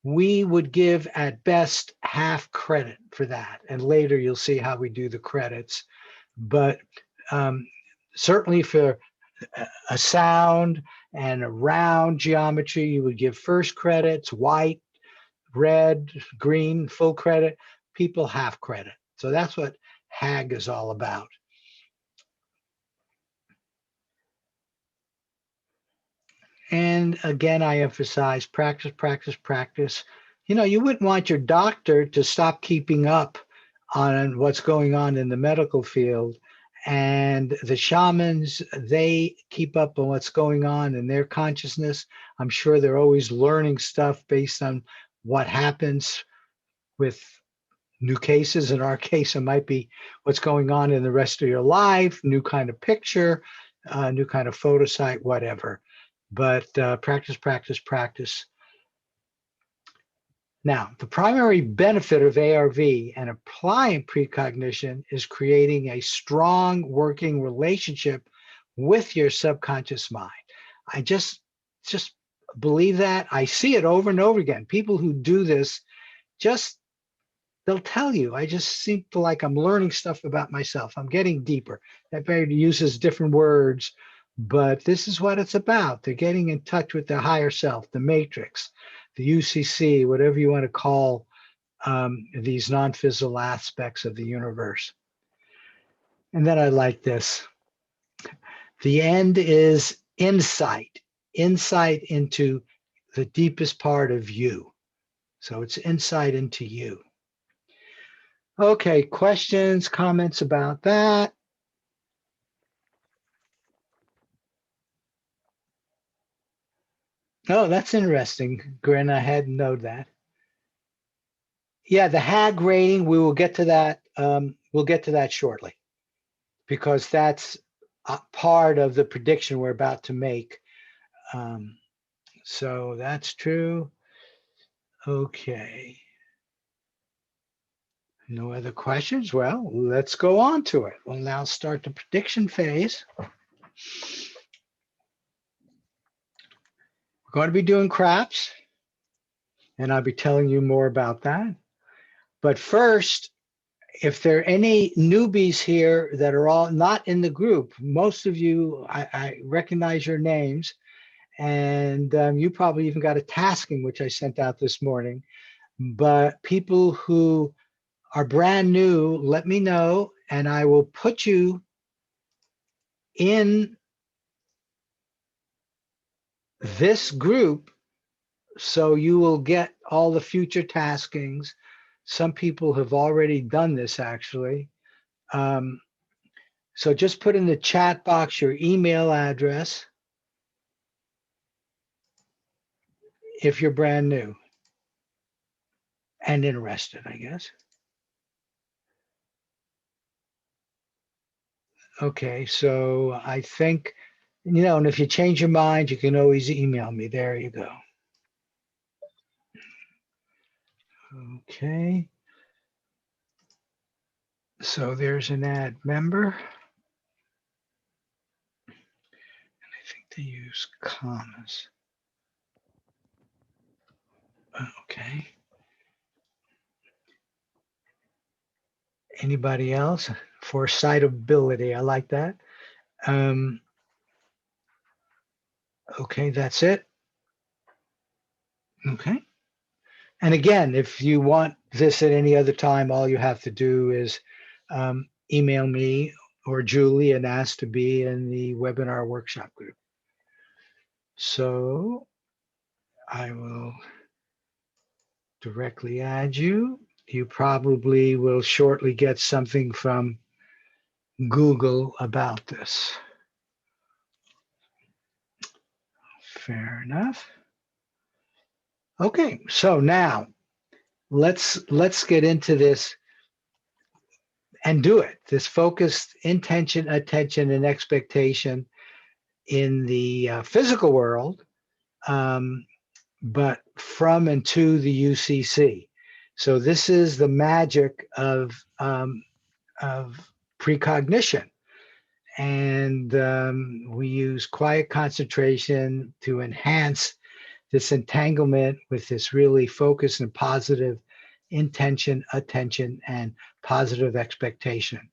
A: We would give at best half credit for that. And later you'll see how we do the credits. But certainly for a sound and a round geometry, you would give first credits, white, red, green, full credit, people half credit. So that's what HAG is all about. And again, I emphasize practice, practice, practice. You know, you wouldn't want your doctor to stop keeping up on what's going on in the medical field. And the shamans, they keep up on what's going on in their consciousness. I'm sure they're always learning stuff based on what happens with new cases. In our case, it might be what's going on in the rest of your life, new kind of picture, new kind of photo site, whatever. But practice, practice, practice. Now, the primary benefit of ARV and applying precognition is creating a strong working relationship with your subconscious mind. I just believe that. I see it over and over again. People who do this, they'll tell you, I just seem to like I'm learning stuff about myself. I'm getting deeper. Everybody uses different words, but this is what it's about. They're getting in touch with their higher self, the matrix, the UCC, whatever you want to call these non-physical aspects of the universe. And then I like this. The end is insight into the deepest part of you. So it's insight into you. Okay, questions, comments about that? Oh, that's interesting, Grin. I hadn't known that. Yeah, the HAG rating, we will get to that. We'll get to that shortly, because that's a part of the prediction we're about to make. So that's true. Okay. No other questions? Well, let's go on to it. We'll now start the prediction phase. We're going to be doing craps, and I'll be telling you more about that. But first, if there are any newbies here that are all not in the group, most of you, I recognize your names, and you probably even got a tasking, which I sent out this morning. But people who are brand new, let me know, and I will put you in this group so you will get all the future taskings. Some people have already done this, actually. So just put in the chat box your email address if you're brand new and interested, I guess. Okay, so I think, you know, and if you change your mind, you can always email me. There you go. Okay. So there's an add member. And I think they use commas. Okay. Anybody else? For citability, I like that. Okay, that's it. Okay. And again, if you want this at any other time, all you have to do is email me or Julie and ask to be in the webinar workshop group. So I will directly add you. You probably will shortly get something from Google about this. Fair enough. Okay, so now let's get into this and do it. This focused intention, attention, and expectation in the physical world, but from and to the UCC. So this is the magic of precognition. And we use quiet concentration to enhance this entanglement with this really focused and positive intention, attention, and positive expectation.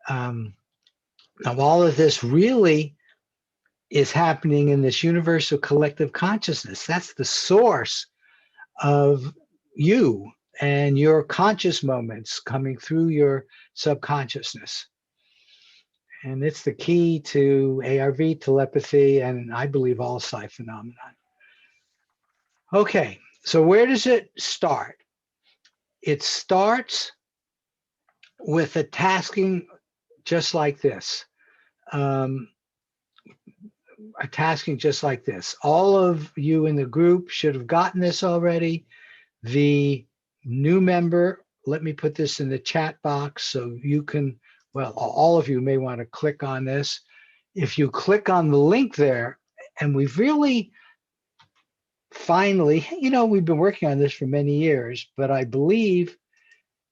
A: Now, all of this really is happening in this universal collective consciousness. That's the source of you and your conscious moments coming through your subconsciousness. And it's the key to ARV, telepathy, and I believe all psi phenomenon. Okay, so where does it start? It starts with a tasking just like this. A tasking just like this. All of you in the group should have gotten this already. The new member, let me put this in the chat box so you can, well, all of you may want to click on this. If you click on the link there, and we've really finally, you know, we've been working on this for many years, but I believe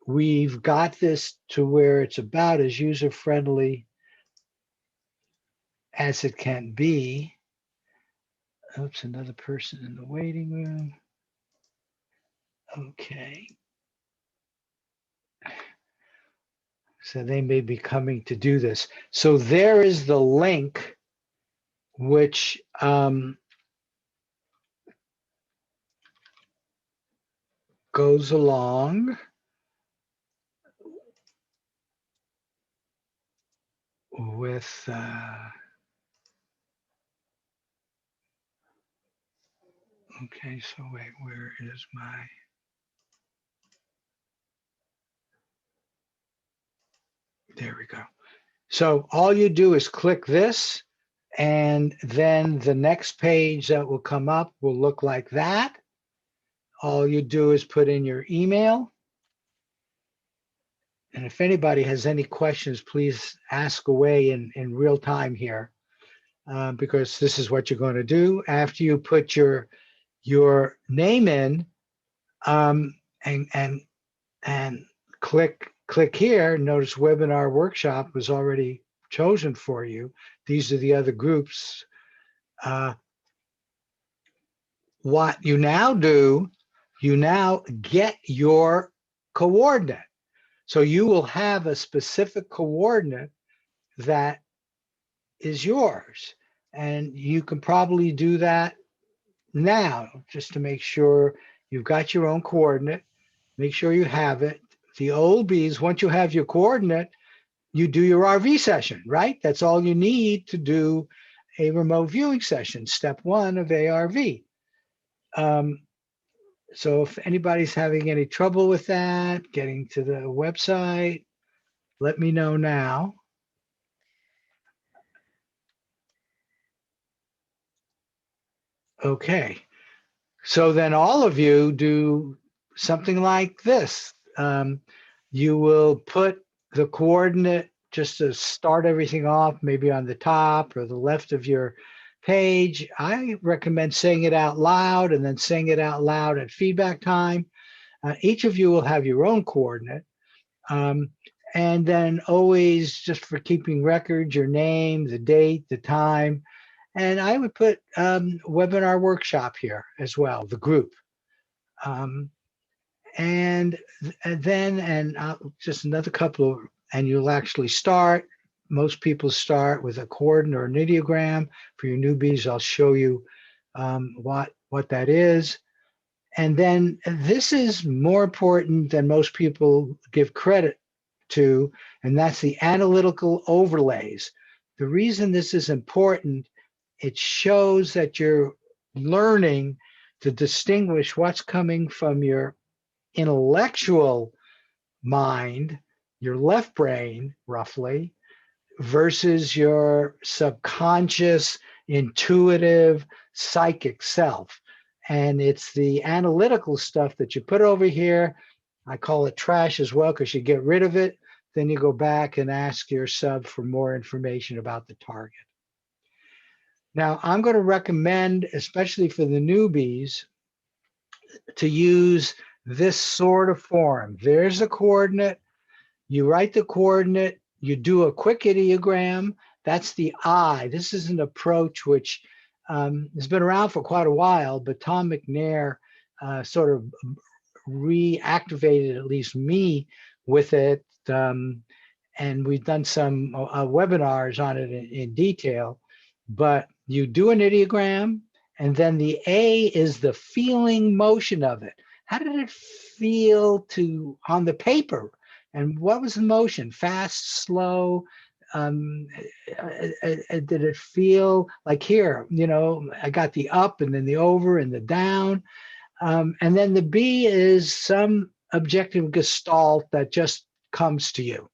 A: we've got this to where it's about as user-friendly as it can be. Oops, another person in the waiting room. Okay. So they may be coming to do this. So there is the link, which goes along with, okay, so wait, where is my, there we go. So all you do is click this, and then the next page that will come up will look like that. All you do is put in your email. And if anybody has any questions, please ask away in real time here, because this is what you're going to do. After you put your name in, and click here, notice webinar workshop was already chosen for you. These are the other groups. What you now do, you now get your coordinate. So you will have a specific coordinate that is yours. And you can probably do that now just to make sure you've got your own coordinate. Make sure you have it. The old bees, once you have your coordinate, you do your RV session, right? That's all you need to do a remote viewing session, step 1 of ARV. So if anybody's having any trouble with that, getting to the website, let me know now. Okay, so then all of you do something like this. You will put the coordinate just to start everything off, maybe on the top or the left of your page. I recommend saying it out loud and then saying it out loud at feedback time. Each of you will have your own coordinate. And then always, just for keeping records, your name, the date, the time. And I would put webinar workshop here as well, the group. And then just another couple of, and you'll actually start. Most people start with a coordinate or an ideogram. For your newbies, I'll show you what that is. And then this is more important than most people give credit to, and that's the analytical overlays. The reason this is important, it shows that you're learning to distinguish what's coming from your intellectual mind, your left brain, roughly, versus your subconscious, intuitive, psychic self. And it's the analytical stuff that you put over here. I call it trash as well, because you get rid of it. Then you go back and ask your sub for more information about the target. Now, I'm going to recommend, especially for the newbies, to use this sort of form. There's a coordinate. You write the coordinate. You do a quick ideogram. That's the I. This is an approach which has been around for quite a while, but Tom McNair sort of reactivated, at least me, with it. And we've done some webinars on it in detail. But You do an ideogram, and then the A is the feeling motion of it. How did it feel on the paper? And what was the motion? Fast, slow? Did it feel like here, I got the up and then the over and the down. And then the B is some objective gestalt that just comes to you.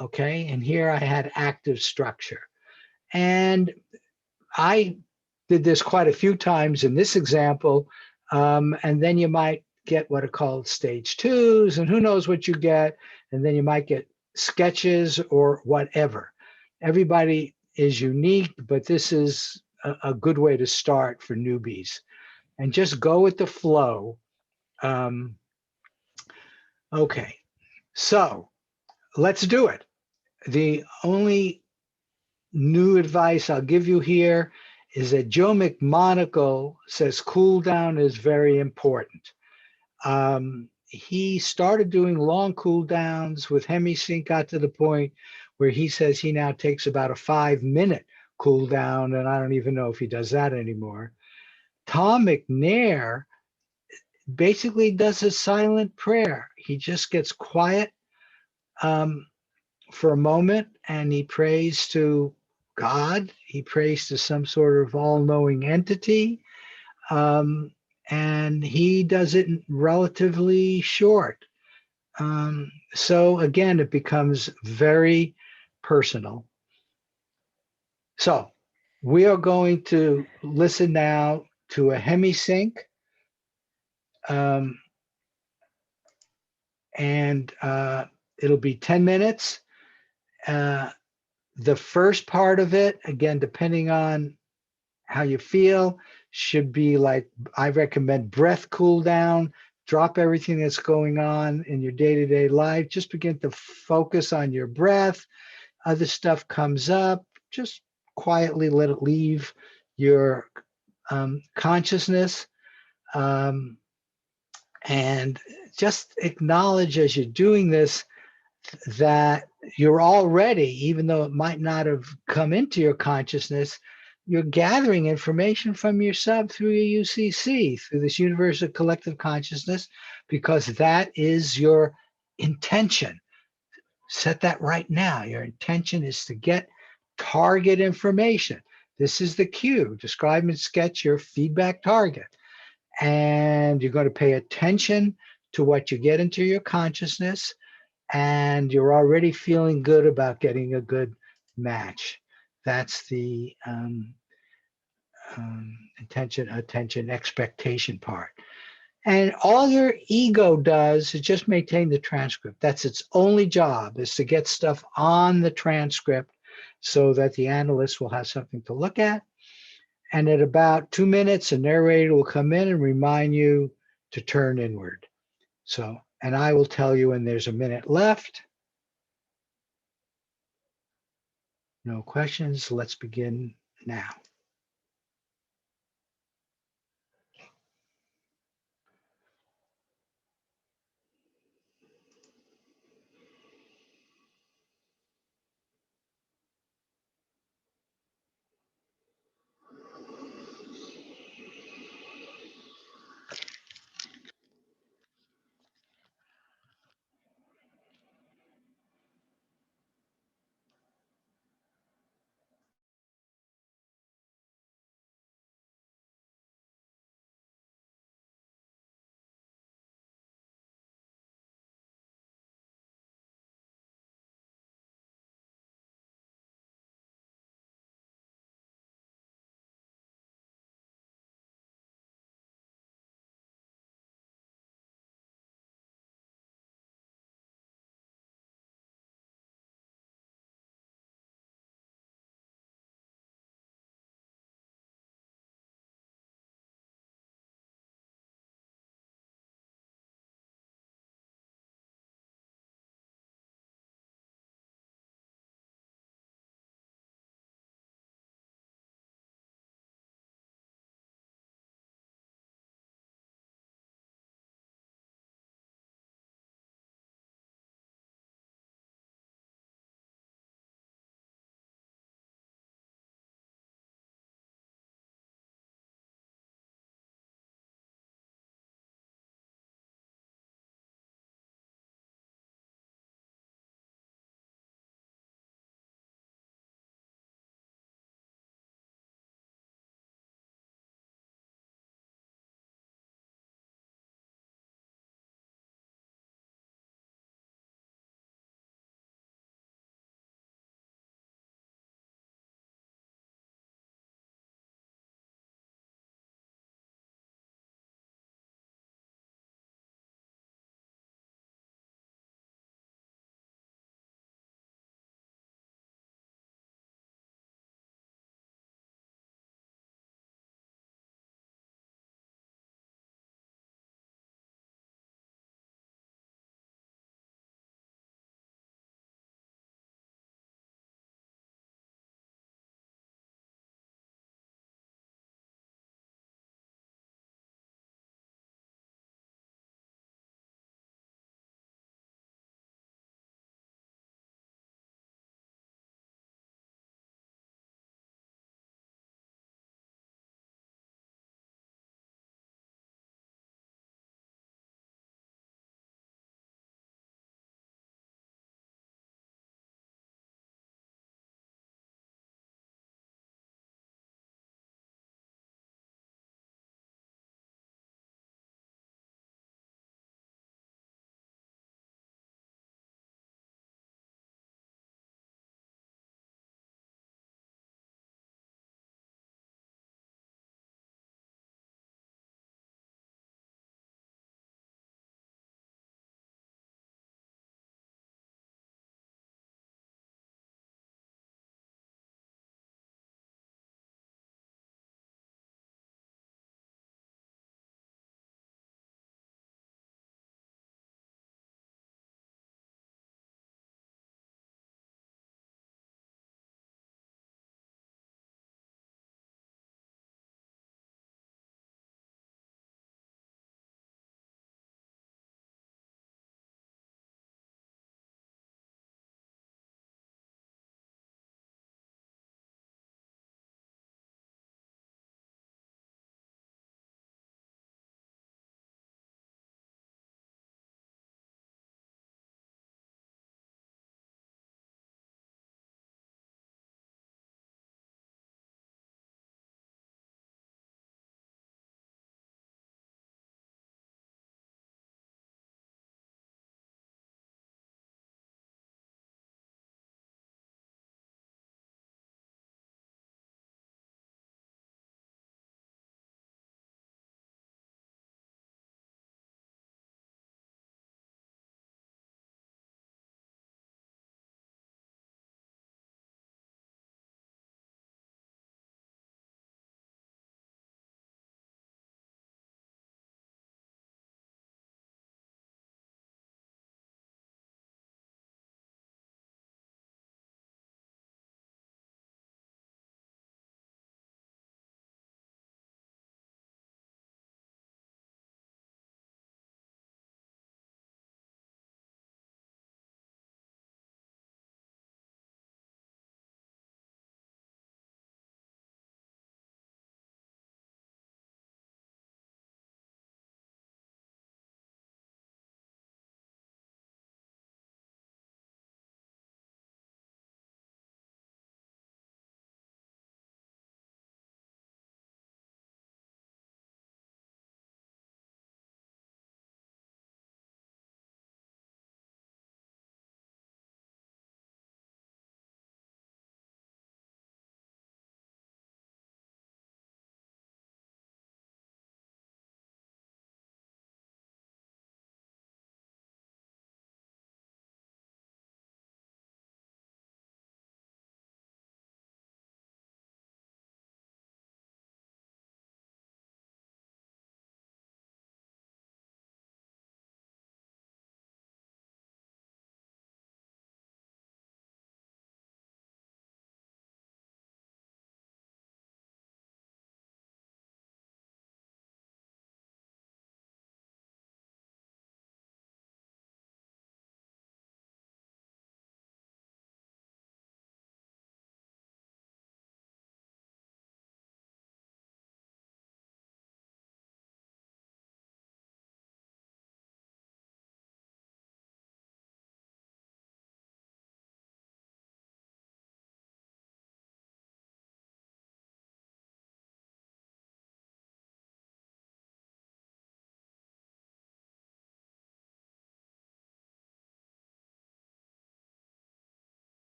A: Okay. And here I had active structure. And I did this quite a few times in this example. And then you might get what are called stage twos, and who knows what you get. And then you might get sketches or whatever. Everybody is unique, but this is a good way to start for newbies. And just go with the flow. Okay, so let's do it. The only new advice I'll give you here is that Joe McMonagle says cool down is very important. He started doing long cool downs with HemiSync, got to the point where he says he now takes about a 5-minute cool down, and I don't even know if he does that anymore. Tom McNair basically does a silent prayer. He just gets quiet for a moment and he prays to God. He prays to some sort of all-knowing entity. And he does it relatively short. So again, it becomes very personal. So we are going to listen now to a HemiSync. And it'll be 10 minutes. The first part of it, again, depending on how you feel, should be like, I recommend breath cool down, drop everything that's going on in your day-to-day life, just begin to focus on your breath. Other stuff comes up, just quietly let it leave your consciousness. And just acknowledge as you're doing this that you're already, even though it might not have come into your consciousness, you're gathering information from your sub through your UCC, through this universal collective consciousness, because that is your intention. Set that right now. Your intention is to get target information. This is the cue. Describe and sketch your feedback target. And you're going to pay attention to what you get into your consciousness, and you're already feeling good about getting a good match. That's the attention, expectation part. And all your ego does is just maintain the transcript. That's its only job, is to get stuff on the transcript so that the analyst will have something to look at. And at about 2 minutes, a narrator will come in and remind you to turn inward. So, and I will tell you when there's a minute left. No questions. Let's begin now.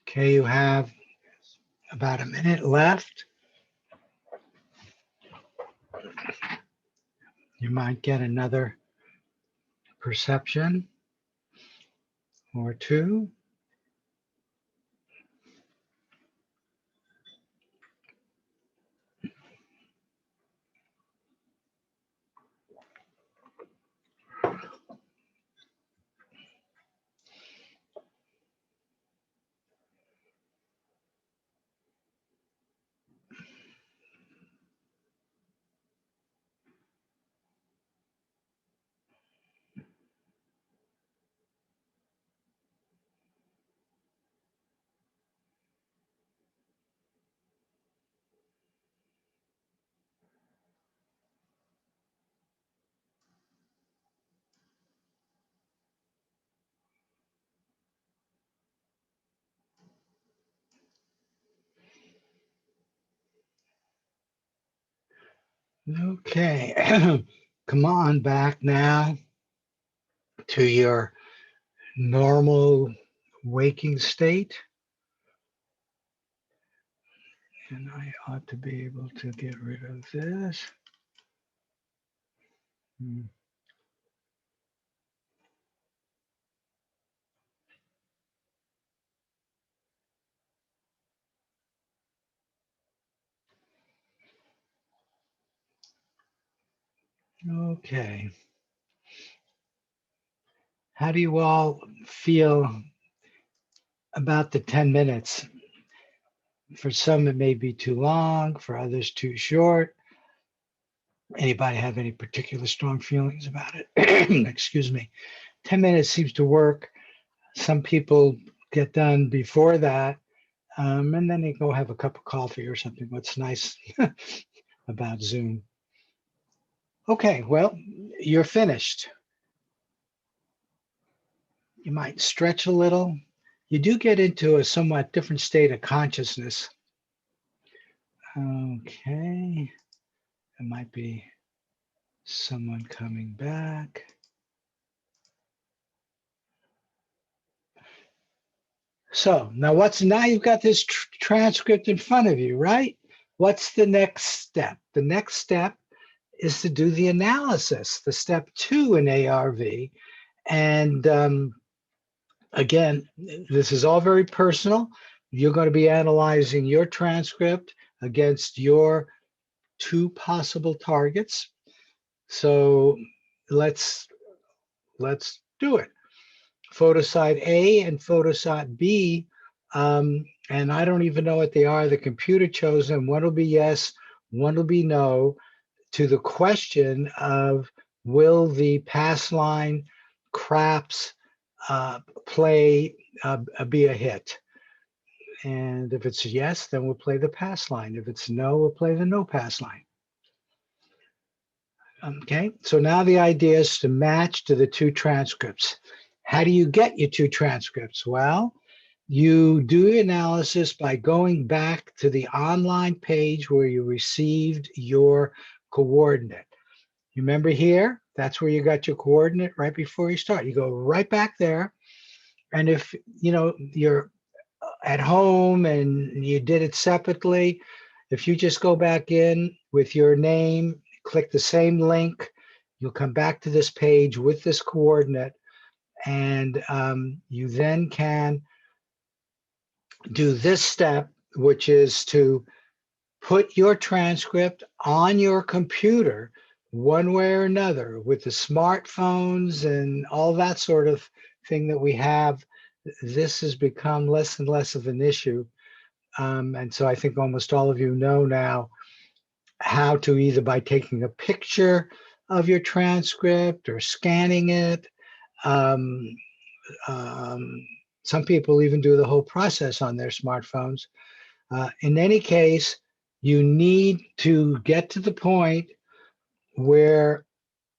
A: Okay, you have about a minute left. You might get another perception or two. Okay, come on back now to your normal waking state. And I ought to be able to get rid of this. Okay. How do you all feel about the 10 minutes? For some, it may be too long, for others, too short. Anybody have any particular strong feelings about it? Excuse me. 10 minutes seems to work. Some people get done before that, and then they go have a cup of coffee or something. What's nice about Zoom? Okay, well, you're finished. You might stretch a little. You do get into a somewhat different state of consciousness. Okay, it might be someone coming back. So now now you've got this transcript in front of you, right? What's the next step? The next step is to do the analysis, the step 2 in ARV. And again, this is all very personal. You're going to be analyzing your transcript against your 2 possible targets. So let's do it. Photosite A and photosite B, and I don't even know what they are. The computer chose them. One will be yes, one will be no, to the question of will the pass line craps play be a hit? And if it's yes, then we'll play the pass line. If it's no, we'll play the no pass line. Okay, so now the idea is to match to the 2 transcripts. How do you get your 2 transcripts? Well, you do analysis by going back to the online page where you received your coordinate. You remember here? That's where you got your coordinate right before you start. You go right back there. And if you're at home and you did it separately, if you just go back in with your name, click the same link, you'll come back to this page with this coordinate, and you then can do this step, which is to put your transcript on your computer one way or another. With the smartphones and all that sort of thing that we have, this has become less and less of an issue. And so I think almost all of you know now how to, either by taking a picture of your transcript or scanning it. Some people even do the whole process on their smartphones. In any case, you need to get to the point where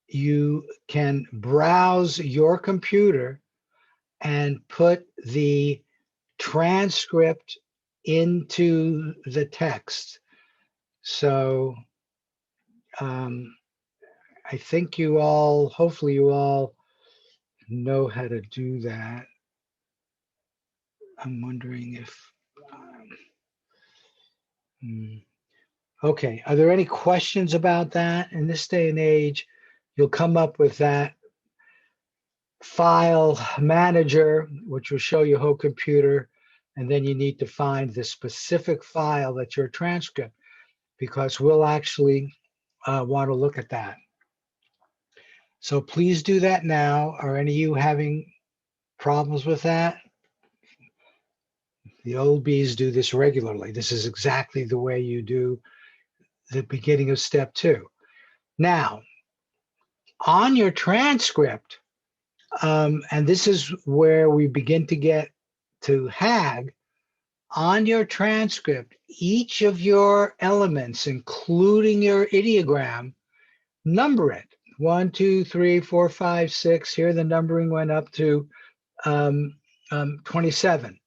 A: you can browse your computer and put the transcript into the text. So I think hopefully you all know how to do that. I'm wondering if, okay, are there any questions about that? In this day and age, you'll come up with that file manager, which will show your whole computer, and then you need to find the specific file that's your transcript, because we'll actually want to look at that. So please do that now. Are any of you having problems with that? The old bees do this regularly. This is exactly the way you do the beginning of step 2. Now, on your transcript, and this is where we begin to get to HAG, on your transcript, each of your elements, including your ideogram, number it. 1, 2, 3, 4, 5, 6. Here the numbering went up to 27.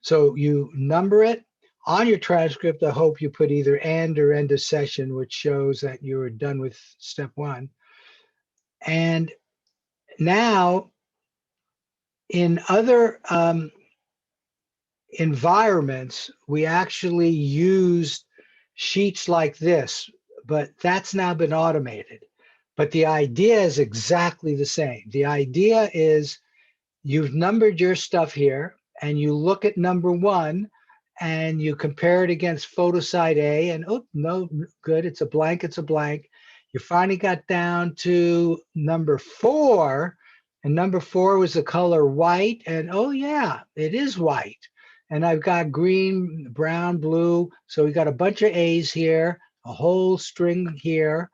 A: So you number it. On your transcript, I hope you put either end or end of session, which shows that you are done with step 1. And now in other environments, we actually used sheets like this, but that's now been automated. But the idea is exactly the same. The idea is you've numbered your stuff here, and you look at number 1 and you compare it against photo site A, and oh, no, good, it's a blank, it's a blank. You finally got down to number 4, and number 4 was the color white, and oh yeah, it is white. And I've got green, brown, blue, so we got a bunch of A's here, a whole string here.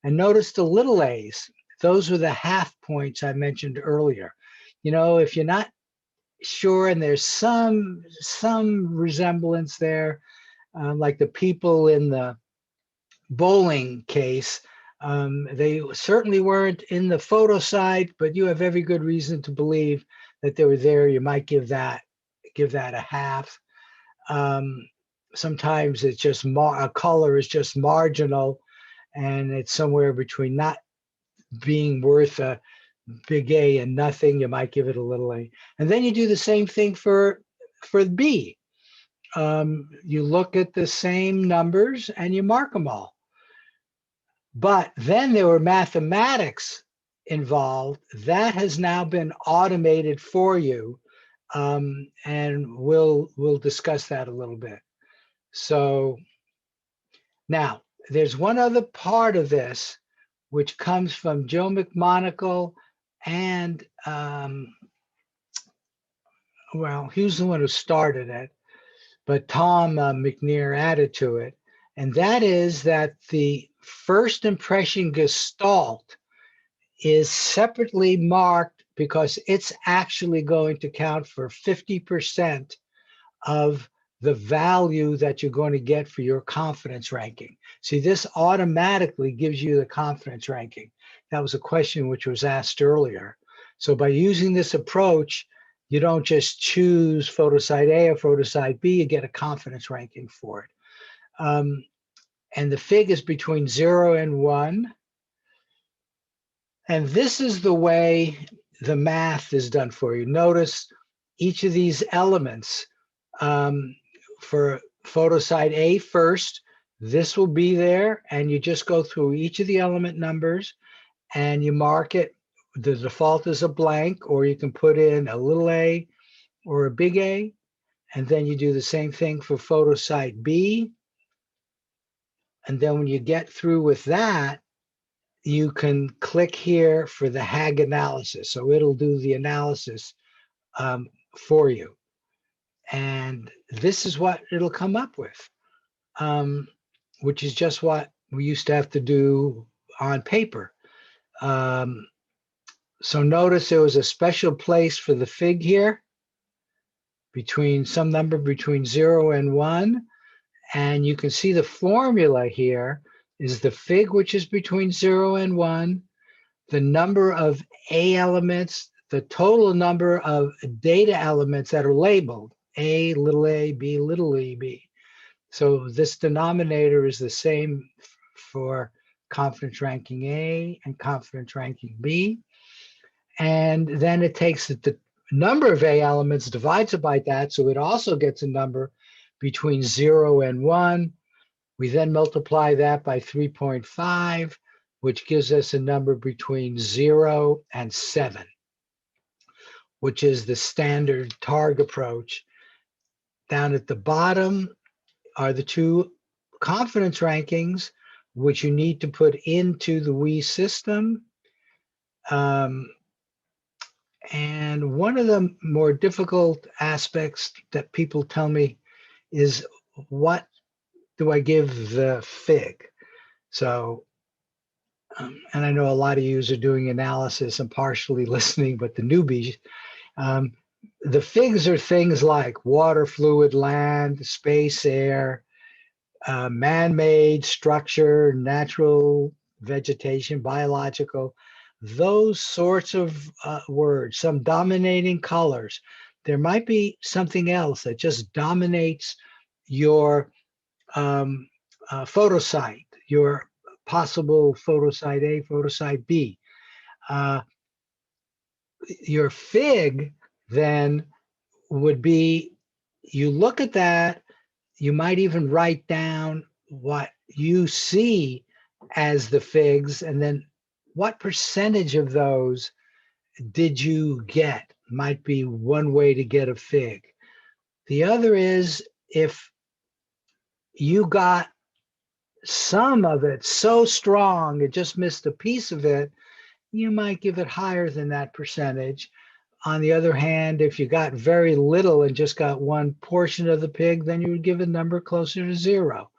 A: And notice the little a's. Those were the half points I mentioned earlier. You know, if you're not sure and there's some resemblance there, like the people in the bowling case, they certainly weren't in the photo site, but you have every good reason to believe that they were there. You might give that a half. Sometimes it's just a color is just marginal, and it's somewhere between not being worth a big A and nothing. You might give it a little A. And then you do the same thing for B. You look at the same numbers and you mark them all. But then there were mathematics involved. That has now been automated for you. And we'll discuss that a little bit. So now there's one other part of this which comes from Joe McMonagle, and well, he was the one who started it, but Tom McNear added to it. And that is that the first impression gestalt is separately marked because it's actually going to count for 50% of the value that you're going to get for your confidence ranking. See, this automatically gives you the confidence ranking. That was a question which was asked earlier. So by using this approach, you don't just choose photo site A or photo site B, you get a confidence ranking for it. And the fig is between 0 and 1. And this is the way the math is done for you. Notice each of these elements, for photo site A first, this will be there, and you just go through each of the element numbers and you mark it. The default is a blank, or you can put in a little a or a big A, and then you do the same thing for photo site B. And then when you get through with that, you can click here for the HAG analysis. So it'll do the analysis for you. And this is what it'll come up with, which is just what we used to have to do on paper. So notice there was a special place for the fig here, between some number between 0 and 1. And you can see the formula here is the fig, which is between 0 and 1, the number of A elements, the total number of data elements that are labeled, A, little a, B, little e, B. So this denominator is the same for confidence ranking A and confidence ranking B. And then it takes the number of A elements, divides it by that, so it also gets a number between 0 and 1. We then multiply that by 3.5, which gives us a number between 0 and 7, which is the standard TARG approach. Down at the bottom are the two confidence rankings, which you need to put into the WE system. And one of the more difficult aspects that people tell me is, what do I give the FIG? So, and I know a lot of you are doing analysis and partially listening, but the newbies, the FIGs are things like water, fluid, land, space, air, man-made, structure, natural vegetation, biological, those sorts of words, some dominating colors. There might be something else that just dominates your photosite, your possible photosite A, photosite B. Your FIG then would be, you look at that, you might even write down what you see as the FIGs, and then what percentage of those did you get, might be one way to get a FIG. The other is, if you got some of it so strong, it just missed a piece of it, you might give it higher than that percentage. On the other hand, if you got very little and just got one portion of the pig, then you would give a number closer to 0.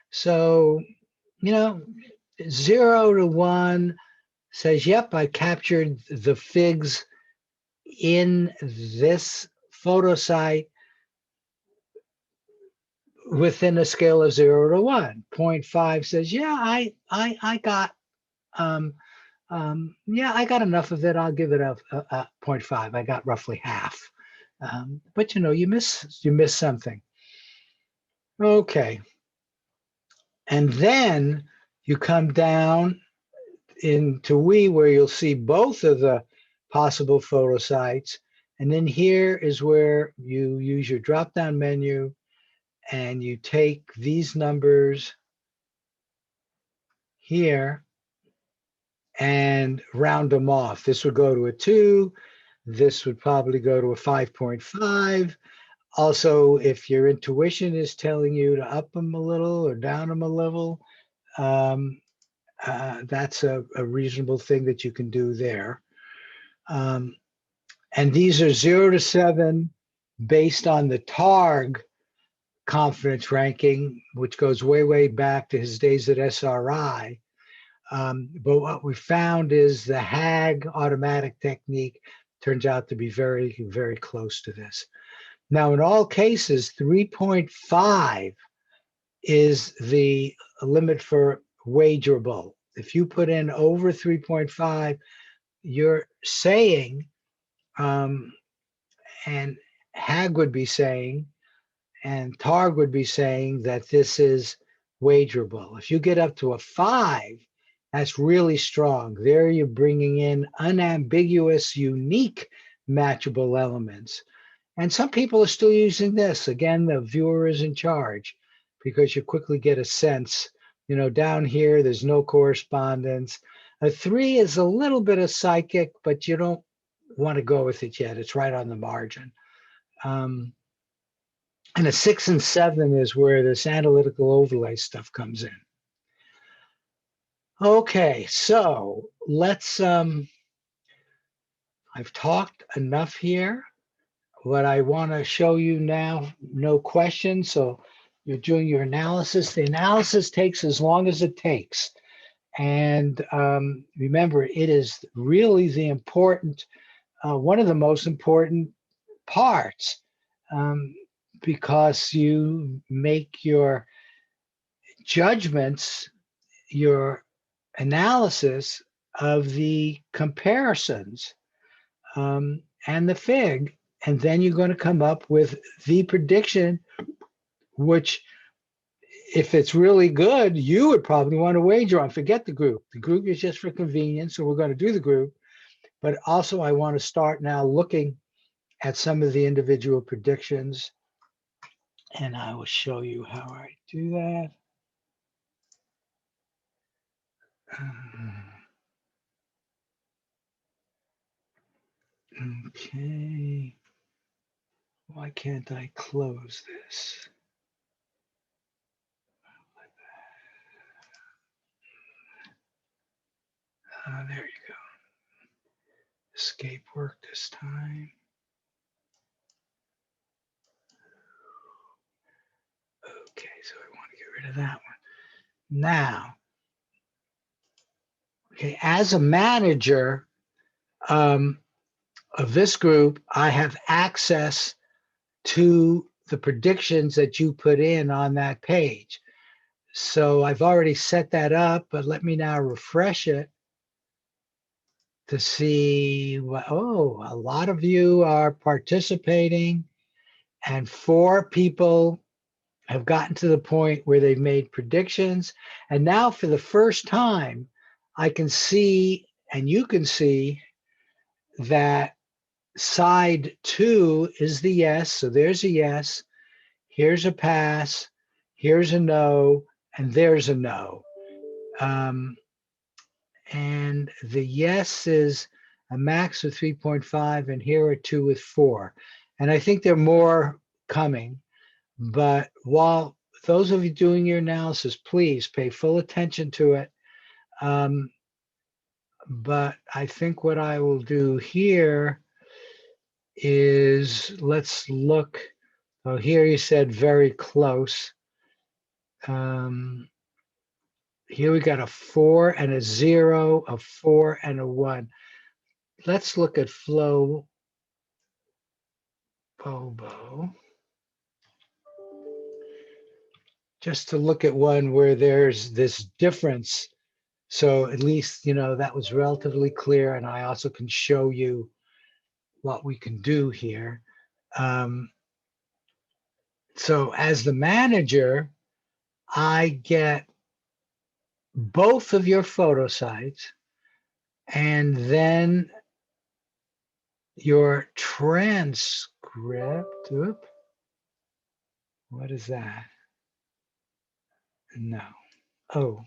A: So, 0 to 1 says, yep, I captured the FIGs in this photosite within a scale of 0 to 1. 0.5 says, yeah, I got I got enough of it. I'll give it a 0.5. I got roughly half. But you miss something. Okay. And then you come down into WE, where you'll see both of the possible photosites. And then here is where you use your drop-down menu and you take these numbers here and round them off. This would go to a 2. This would probably go to a 5.5. Also, if your intuition is telling you to up them a little or down them a little, that's a reasonable thing that you can do there. And these are 0 to 7 based on the TARG confidence ranking, which goes way, way back to his days at SRI. But what we found is the HAG automatic technique turns out to be very, very close to this. Now, in all cases, 3.5 is the limit for wagerable. If you put in over 3.5, you're saying, and HAG would be saying, and TARG would be saying that this is wagerable. If you get up to a 5, that's really strong. There you're bringing in unambiguous, unique matchable elements. And some people are still using this. Again, the viewer is in charge, because you quickly get a sense, down here, there's no correspondence. A 3 is a little bit of psychic, but you don't want to go with it yet. It's right on the margin. And a 6 and 7 is where this analytical overlay stuff comes in. Okay, so let's, I've talked enough here. What I want to show you now, no questions. So you're doing your analysis. The analysis takes as long as it takes. And remember, it is really the important, one of the most important parts, because you make your judgments, your analysis of the comparisons and the FIG, and then you're going to come up with the prediction, which, if it's really good, you would probably want to wager on. Forget the group. The group is just for convenience, so we're going to do the group. But also, I want to start now looking at some of the individual predictions. And I will show you how I do that. Okay. Why can't I close this? There you go. Escape work this time. Okay, so I want to get rid of that one. Now, okay, as a manager of this group, I have access to the predictions that you put in on that page. So I've already set that up, but let me now refresh it to see what, oh, a lot of you are participating and 4 people have gotten to the point where they've made predictions. And now for the first time, I can see, and you can see, that side 2 is the yes. So there's a yes, here's a pass, here's a no, and there's a no. And the yes is a max of 3.5, and here are 2 with 4. And I think there are more coming. But while those of you doing your analysis, please pay full attention to it. But I think what I will do here is let's look. Oh, here you said very close. Here we got a 4 and a 0, a 4 and a 1. Let's look at flow Bobo. Just to look at one where there's this difference. So at least, you know, that was relatively clear. And I also can show you what we can do here. So as the manager, I get both of your photo sites and then your transcript. Oop. What is that? No. Oh.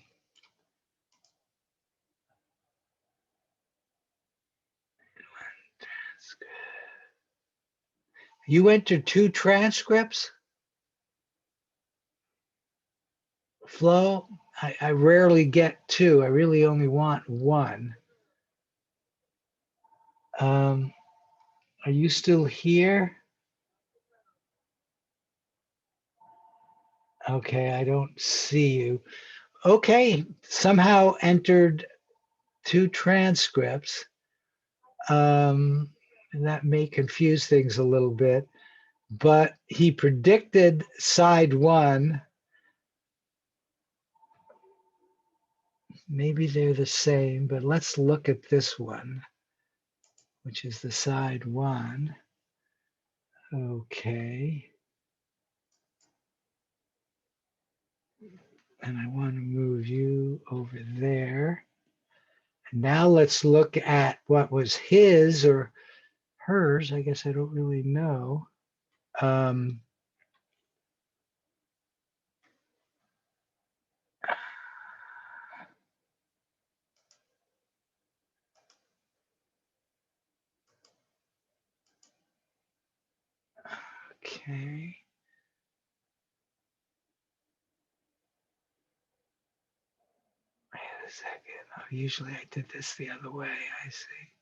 A: You entered 2 transcripts? Flo, I rarely get 2. I really only want 1. Are you still here? Okay, I don't see you. Okay, somehow entered 2 transcripts. And that may confuse things a little bit, but he predicted side 1. Maybe they're the same, but let's look at this one, which is the side 1. Okay. And I want to move you over there. Now let's look at what was his or hers. I guess I don't really know. Okay. Wait a second. Oh, usually I did this the other way. I see.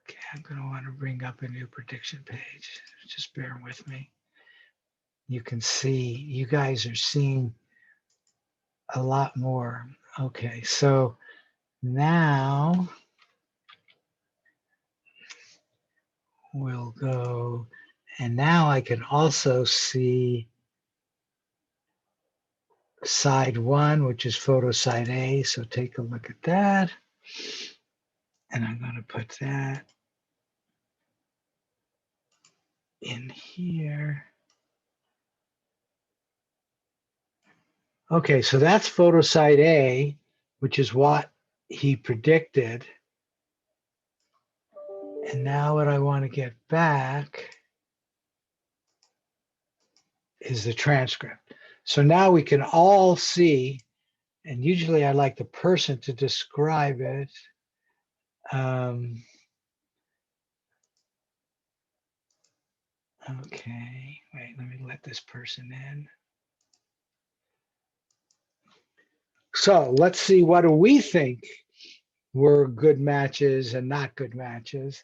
A: Okay, I'm going to want to bring up a new prediction page. Just bear with me. You can see, you guys are seeing a lot more. Okay, so now we'll go, and now I can also see side 1, which is photo side A. So take a look at that. And I'm going to put that in here. Okay, so that's photo side A, which is what he predicted. And now what I want to get back is the transcript. So now we can all see, and usually I like the person to describe it. Okay, wait, let me let this person in. So let's see, what do we think were good matches and not good matches?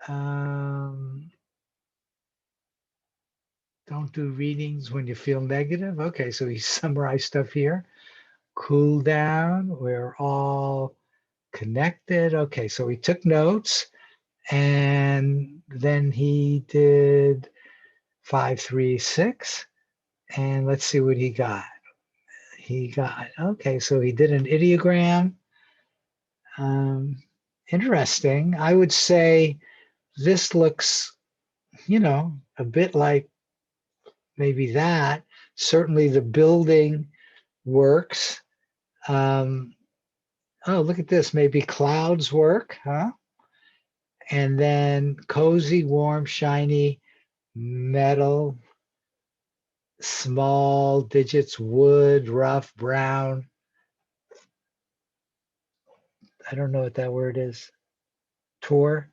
A: Don't do readings when you feel negative. Okay, so he summarized stuff here. Cool down, we're all connected. Okay, so he took notes and then he did 5, 3, 6. And let's see what he got. He got, okay, so he did an ideogram. Interesting. I would say this looks, a bit like maybe that. Certainly the building works. Oh, look at this. Maybe clouds work, huh? And then cozy, warm, shiny, metal, small digits, wood, rough, brown. I don't know what that word is. Tour,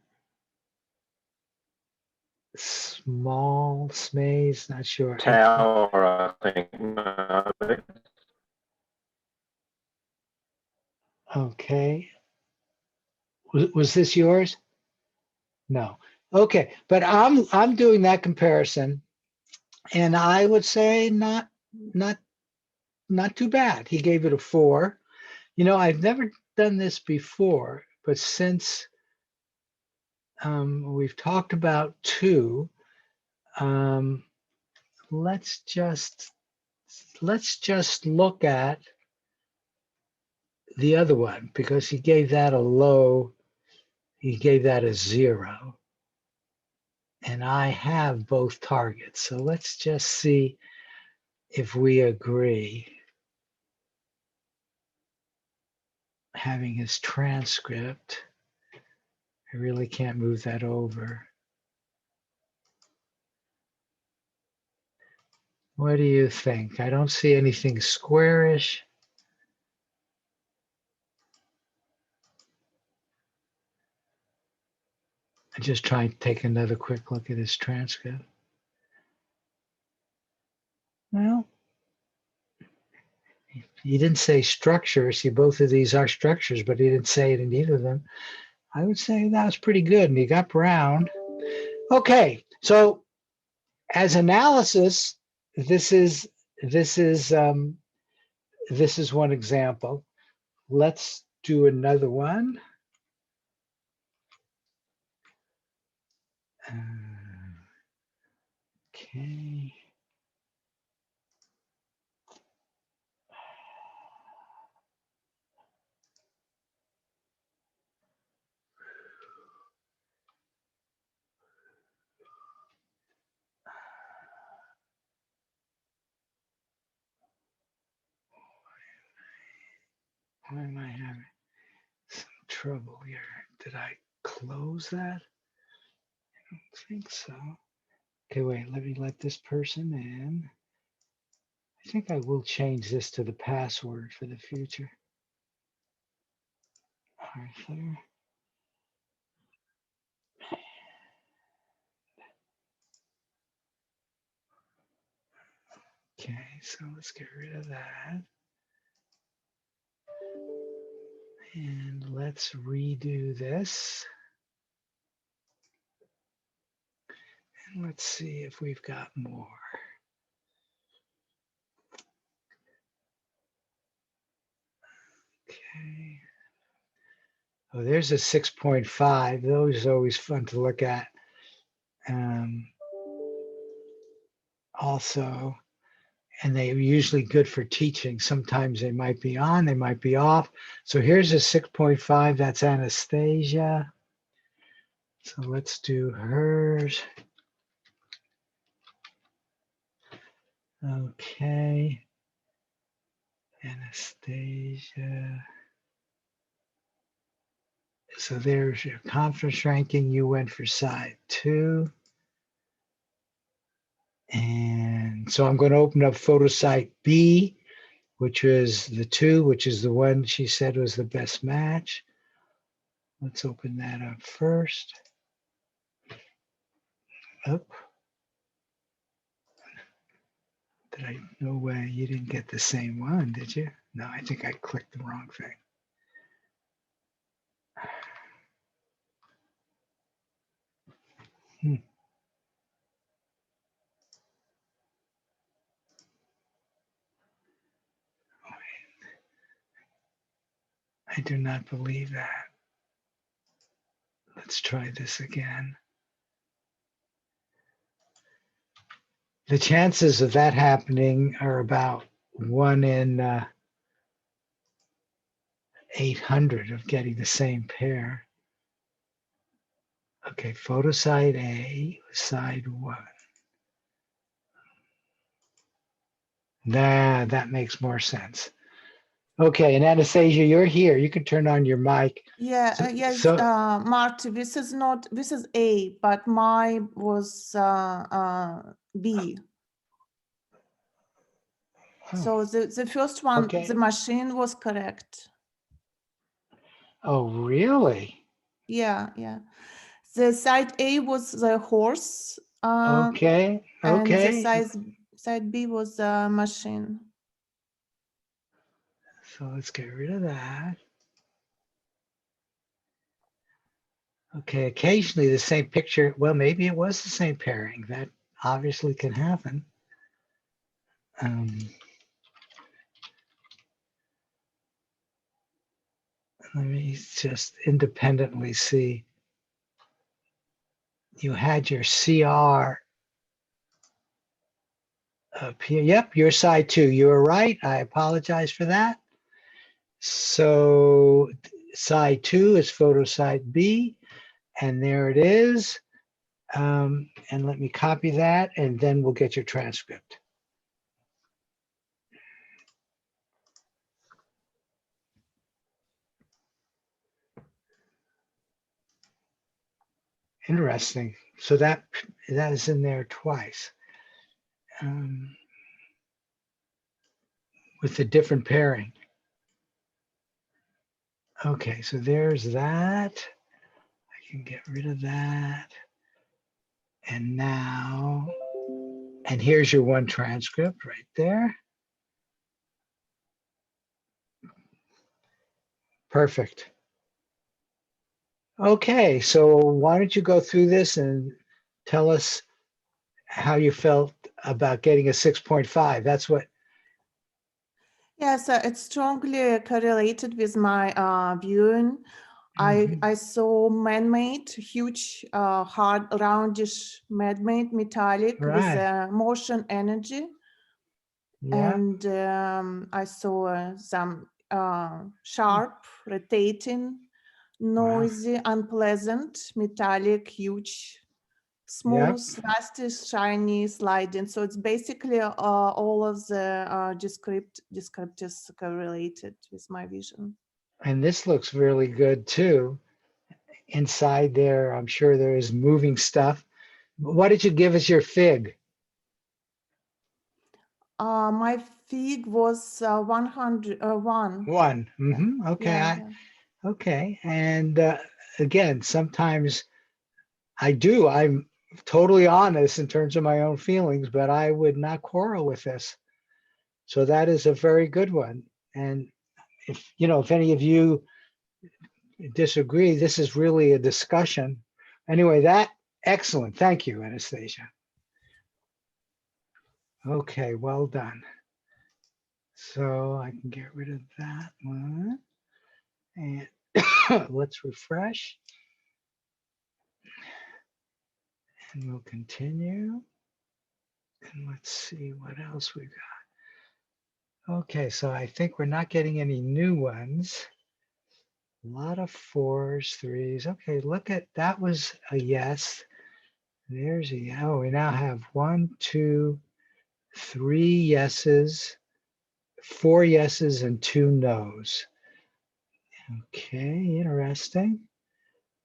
A: small, smaze, not sure.
F: Tower, I think.
A: Okay. Was this yours? No. Okay, but I'm doing that comparison, and I would say not too bad. He gave it a 4. I've never done this before, but since we've talked about 2, let's just look at the other one, because he gave that a low. He gave that a 0. And I have both targets. So let's just see if we agree. Having his transcript, I really can't move that over. What do you think? I don't see anything squarish. I just try and take another quick look at his transcript. Well, he didn't say structure. See, both of these are structures, but he didn't say it in either of them. I would say that was pretty good, and he got brown. Okay, so as analysis, this is one example. Let's do another one. Okay. Why am I having some trouble here? Did I close that? I don't think so. Okay, wait, let me let this person in. I think I will change this to the password for the future. Arthur. Okay, so let's get rid of that. And let's redo this. And let's see if we've got more. Okay. Oh, there's a 6.5. Those are always fun to look at. Also, and they're usually good for teaching. Sometimes they might be on, they might be off. So here's a 6.5, that's Anastasia. So let's do hers. Okay. Anastasia. So there's your confidence ranking. You went for side 2. And so I'm going to open up photo site B, which is the 2, which is the one she said was the best match. Let's open that up first. Oh, no way, you didn't get the same one, did you? No, I think I clicked the wrong thing. I do not believe that. Let's try this again. The chances of that happening are about 1 in 800 of getting the same pair. Okay, photo side A, side 1. That makes more sense. Okay, and Anastasia, you're here. You can turn on your mic.
G: Yeah, yes,
A: So
G: Marty, this is A, but mine was B. So the first one,
A: okay.
G: the machine was correct.
A: Oh, really?
G: Yeah. The side A was the horse.
A: Okay.
G: And the
A: Okay.
G: side B was the machine.
A: So let's get rid of that. Okay, occasionally the same picture, well, maybe it was the same pairing. That obviously can happen. Let me just independently see. You had your CR up here. Yep, your side 2. You were right. I apologize for that. So side 2 is photo site B, and there it is. And let me copy that, and then we'll get your transcript. Interesting. So that is in there twice. With a different pairing. Okay, so there's that. I can get rid of that. And now, and here's your one transcript right there. Perfect. Okay, so why don't you go through this and tell us how you felt about getting a 6.5. That's what.
G: Yes, it's strongly correlated with my viewing. I saw man-made, huge, hard, roundish, man-made metallic with motion energy.
A: Yeah.
G: And I saw some sharp, rotating, noisy, unpleasant, metallic, huge, smooth, rusty, shiny, sliding. So it's basically all of the descriptors correlated with my vision.
A: And this looks really good too. Inside there, I'm sure there is moving stuff. What did you give us your fig?
G: My fig was 101.
A: 1. Mm-hmm. Okay.
G: Yeah.
A: Okay. And again, sometimes I'm totally honest in terms of my own feelings, but I would not quarrel with this. So that is a very good one. And if any of you disagree, this is really a discussion. Anyway, excellent. Thank you, Anastasia. Okay, well done. So I can get rid of that one. And let's refresh. And we'll continue. And let's see what else we got. Okay, so I think we're not getting any new ones. A lot of 4s, 3s. Okay, look at that was a yes. There's a oh, we now have 1, 2, 3 yeses, 4 yeses, and 2 nos. Okay, interesting.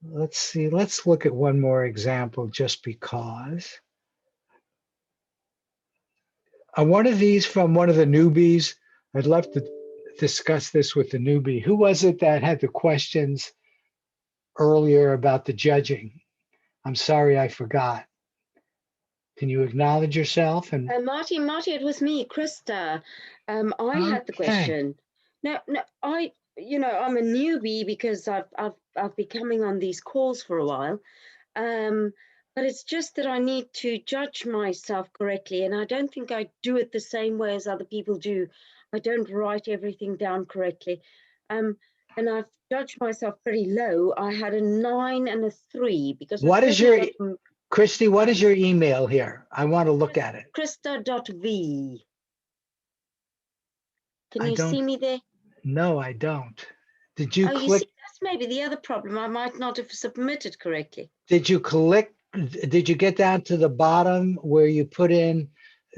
A: Let's see, let's look at one more example just because. One of these from one of the newbies. I'd love to discuss this with the newbie. Who was it that had the questions earlier about the judging? I'm sorry, I forgot. Can you acknowledge yourself? And
E: Marty, it was me, Krista. I had the
A: okay,
E: question. No, I'm a newbie because I've been coming on these calls for a while. But it's just that I need to judge myself correctly, and I don't think I do it the same way as other people do. I don't write everything down correctly. And I've judged myself pretty low. I had a 9 and a 3 because
A: what is your, Christy, what is your email here? I want to look at it.
E: Krista.v. Can
A: I
E: you
A: don't-
E: see me there?
A: No, I don't. Did you
E: You
A: click?
E: see, that's maybe the other problem. I might not have submitted correctly.
A: Did you click? Did you get down to the bottom where you put in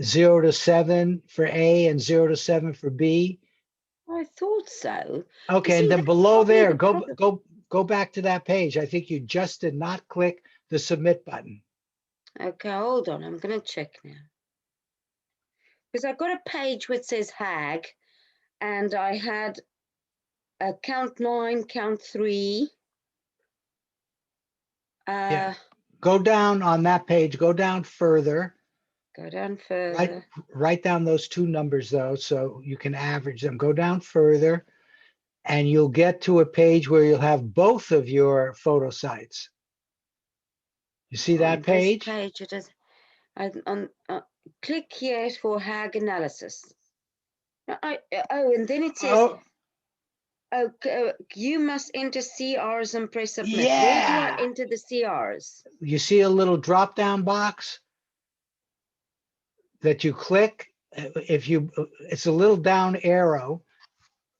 A: 0 to 7 for A and 0 to 7 for B?
E: I thought so.
A: Okay,
E: see,
A: and then
E: that's
A: below
E: probably
A: there,
E: the problem.
A: go back to that page. I think you just did not click the submit button.
E: Okay, hold on. I'm going to check now. Because I've got a page which says HAG, and I had count 9, count 3.
A: Yeah. Go down on that page, go down further.
E: Go down further.
A: Write down those two numbers though, so you can average them. Go down further and you'll get to a page where you'll have both of your photo sites. You see that page?
E: This page, it is. Click here for HAG analysis. And then it says, you must enter CRs and press submit.
A: Yeah.
E: Where do I enter the CRs?
A: You see a little drop-down box that you click. It's a little down arrow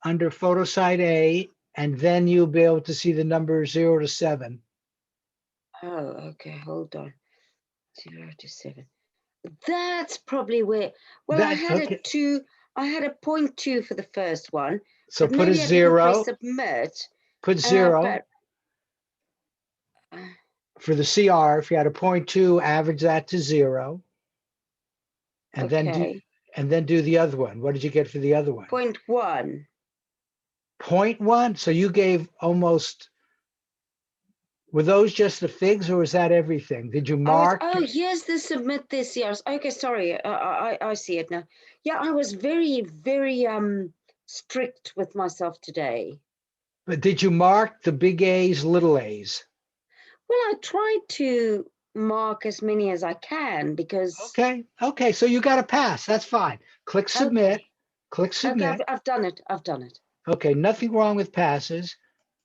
A: under photo site A, and then you'll be able to see the number 0 to 7.
E: Oh, okay, hold on. 0 to 7. That's probably where. Well, I had a 2. I had a 0.2 for the first one.
A: So put a 0.
E: Submit.
A: Put 0 for the CR. If you had a 0.2, average that to 0, and then do the other one. What did you get for the other one?
E: 0.1.
A: 0.1. So you gave almost. Were those just the figs, or was that everything? Did you mark?
E: Oh, yes, the submit this. Yes. Okay, sorry. I see it now. Yeah, I was very, very strict with myself today.
A: But did you mark the big A's, little A's?
E: Well, I tried to mark as many as I can because.
A: Okay. So you got to pass. That's fine. Click submit.
E: Okay.
A: Click submit.
E: Okay, I've done it.
A: Okay, nothing wrong with passes.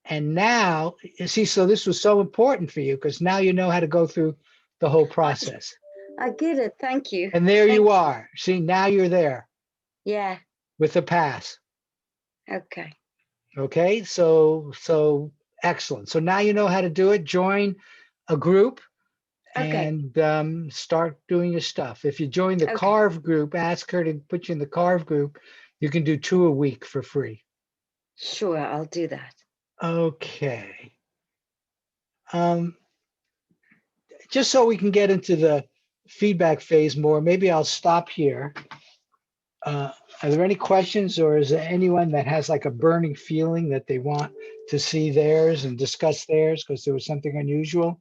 A: And now, you see, so this was so important for you because now you know how to go through the whole process.
E: I get it. Thank you.
A: And there you are. See, now you're there.
E: Yeah.
A: With a pass.
E: Okay.
A: Okay, so excellent. So now you know how to do it. Join a group and start doing your stuff. If you join the Carve group, ask her to put you in the Carve group. You can do 2 a week for free.
E: Sure, I'll do that.
A: Okay. Just so we can get into the feedback phase more, maybe I'll stop here. Are there any questions, or is there anyone that has like a burning feeling that they want to see theirs and discuss theirs because there was something unusual?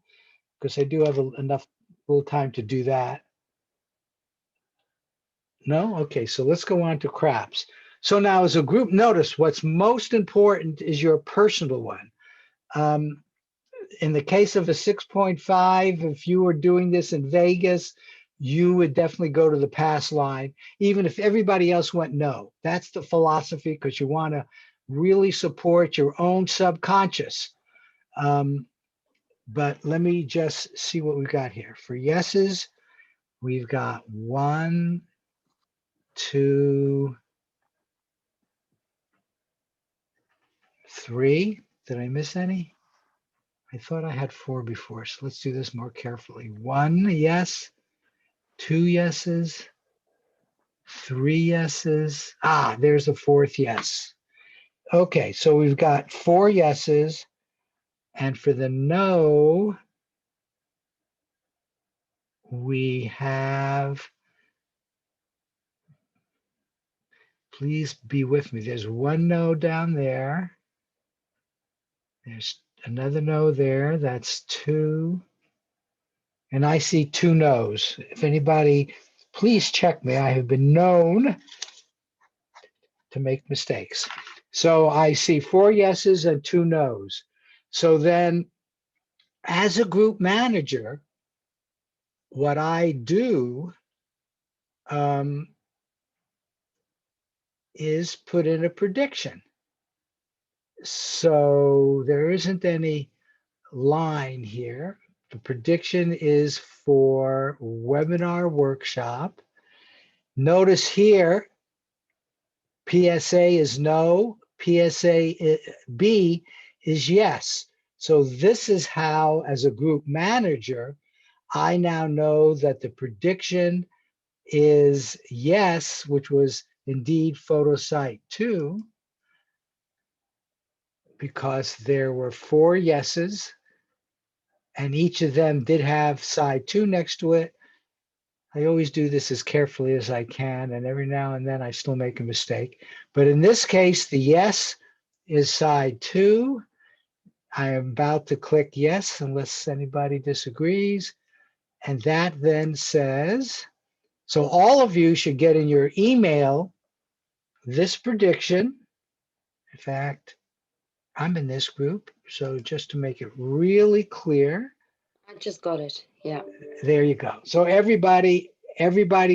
A: Because I do have enough little time to do that. No? Okay, so let's go on to craps. So now as a group, notice what's most important is your personal one. In the case of a 6.5, if you were doing this in Vegas, you would definitely go to the pass line, even if everybody else went no. That's the philosophy, because you want to really support your own subconscious. But let me just see what we've got here. For yeses, we've got 1, 2, 3. Did I miss any? I thought I had 4 before, so let's do this more carefully. 1 yes, 2 yeses, 3 yeses. There's a 4th yes. Okay, so we've got 4 yeses, And for the no, we have, please be with me. There's one no down there. There's another no there. That's 2. And I see 2 no's. If anybody, please check me. I have been known to make mistakes. So I see 4 yeses and 2 no's. So then as a group manager, what I do is put in a prediction. So there isn't any line here. The prediction is for webinar workshop. Notice here, PSA is no, PSA B is yes. So this is how, as a group manager, I now know that the prediction is yes, which was indeed photo site 2, because there were 4 yeses and each of them did have side 2 next to it. I always do this as carefully as I can, and every now and then I still make a mistake. But in this case, the yes is side 2. I am about to click yes, unless anybody disagrees. And that then says, so all of you should get in your email this prediction. In fact, I'm in this group. So just to make it really clear.
E: I just got it. Yeah.
A: There you go. So everybody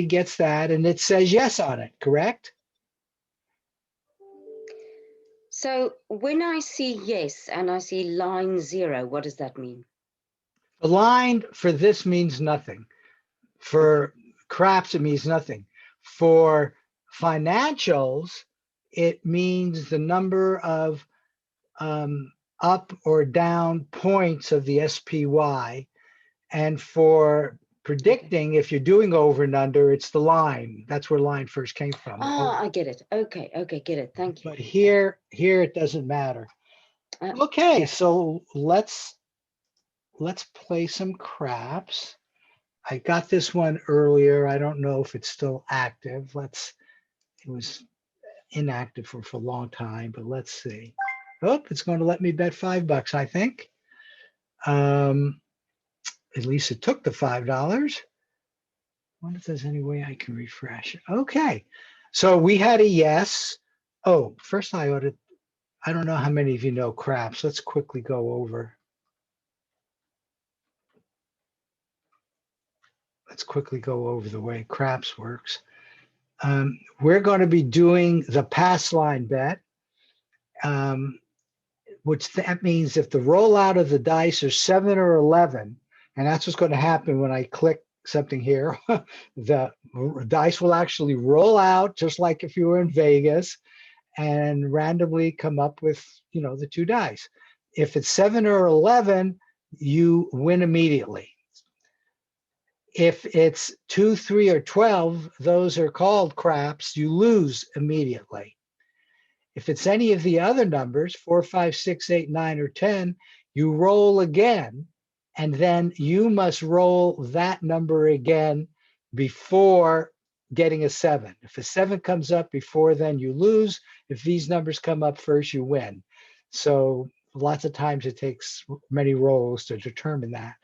A: gets that, and it says yes on it, correct?
E: So when I see yes and I see line 0, what does that mean?
A: The line for this means nothing. For craps, it means nothing. For financials, it means the number of up or down points of the SPY. And for predicting, if you're doing over and under, it's the line. That's where line first came from.
E: Ah, I get it. Okay, get it. Thank you.
A: But here it doesn't matter. Okay, so let's play some craps. I got this one earlier. I don't know if it's still active. It was inactive for a long time, but let's see. Oh, it's going to let me bet $5, I think. At least it took the $5. I wonder if there's any way I can refresh. Okay, so we had a yes. Oh, first I don't know how many of you know craps. Let's quickly go over. Let's quickly go over the way craps works. We're going to be doing the pass line bet, which that means if the rollout of the dice are 7 or 11, and that's what's going to happen when I click something here, the dice will actually roll out just like if you were in Vegas and randomly come up with, the 2 dice. If it's 7 or 11, you win immediately. If it's 2, 3, or 12, those are called craps, you lose immediately. If it's any of the other numbers, 4, 5, 6, 8, 9, or 10, you roll again, and then you must roll that number again before getting a 7. If a 7 comes up before then, you lose. If these numbers come up first, you win. So lots of times it takes many rolls to determine that.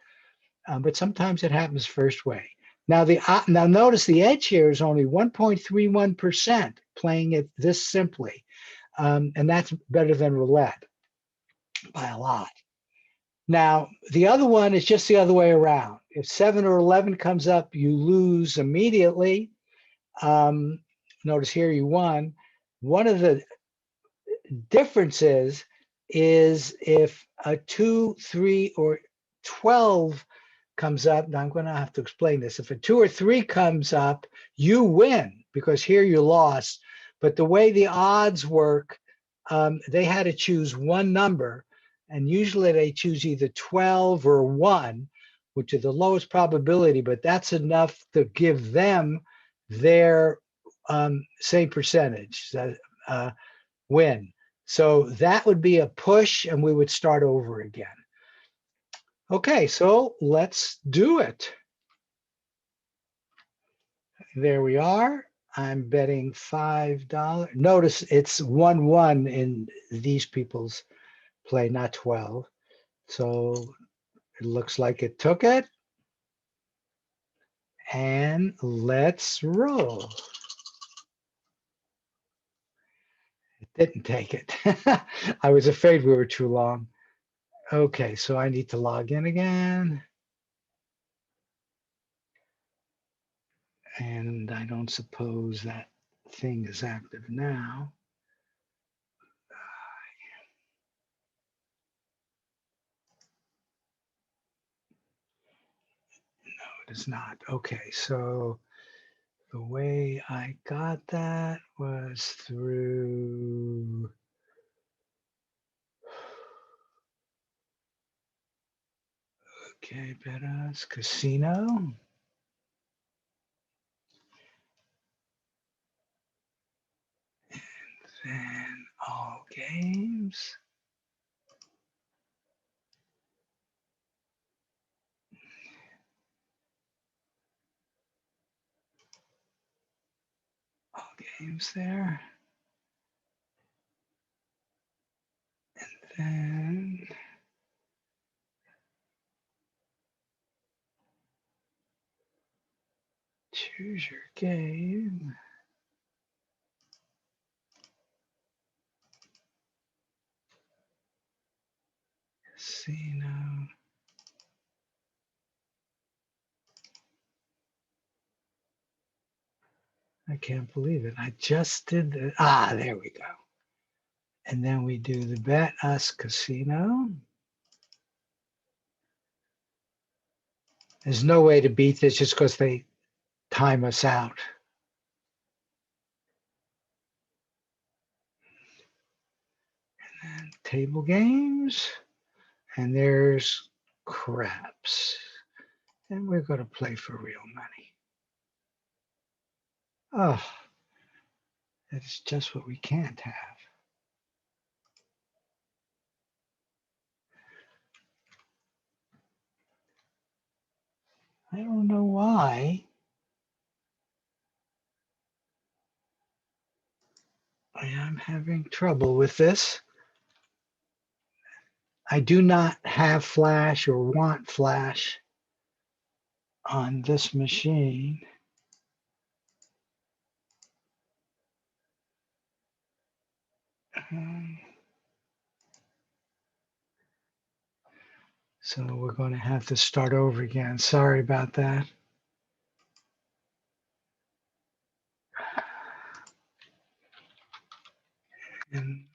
A: But sometimes it happens first way. Now notice the edge here is only 1.31% playing it this simply. And that's better than roulette by a lot. Now, the other one is just the other way around. If 7 or 11 comes up, you lose immediately. Notice here you won. One of the differences is if a 2, 3, or 12 comes up, now I'm going to have to explain this. If a 2 or 3 comes up, you win because here you lost. But the way the odds work, they had to choose one number, and usually they choose either 12 or 1, which are the lowest probability, but that's enough to give them their same percentage win. So that would be a push, and we would start over again. Okay, so let's do it. There we are. I'm betting $5. Notice it's 1-1 in these people's play, not 12. So it looks like it took it. And let's roll. It didn't take it. I was afraid we were too long. Okay, so I need to log in again. And I don't suppose that thing is active now. It is not. Okay, so the way I got that was through, okay, Betas Casino. Then all games. All games there. And then choose your game. Casino. I can't believe it. I just did the, there we go. And then we do the Bet Us Casino. There's no way to beat this just because they time us out. And table games. And there's craps. And we're going to play for real money. Oh, that's just what we can't have. I don't know why I am having trouble with this. I do not have Flash or want Flash on this machine. So we're going to have to start over again. Sorry about that. And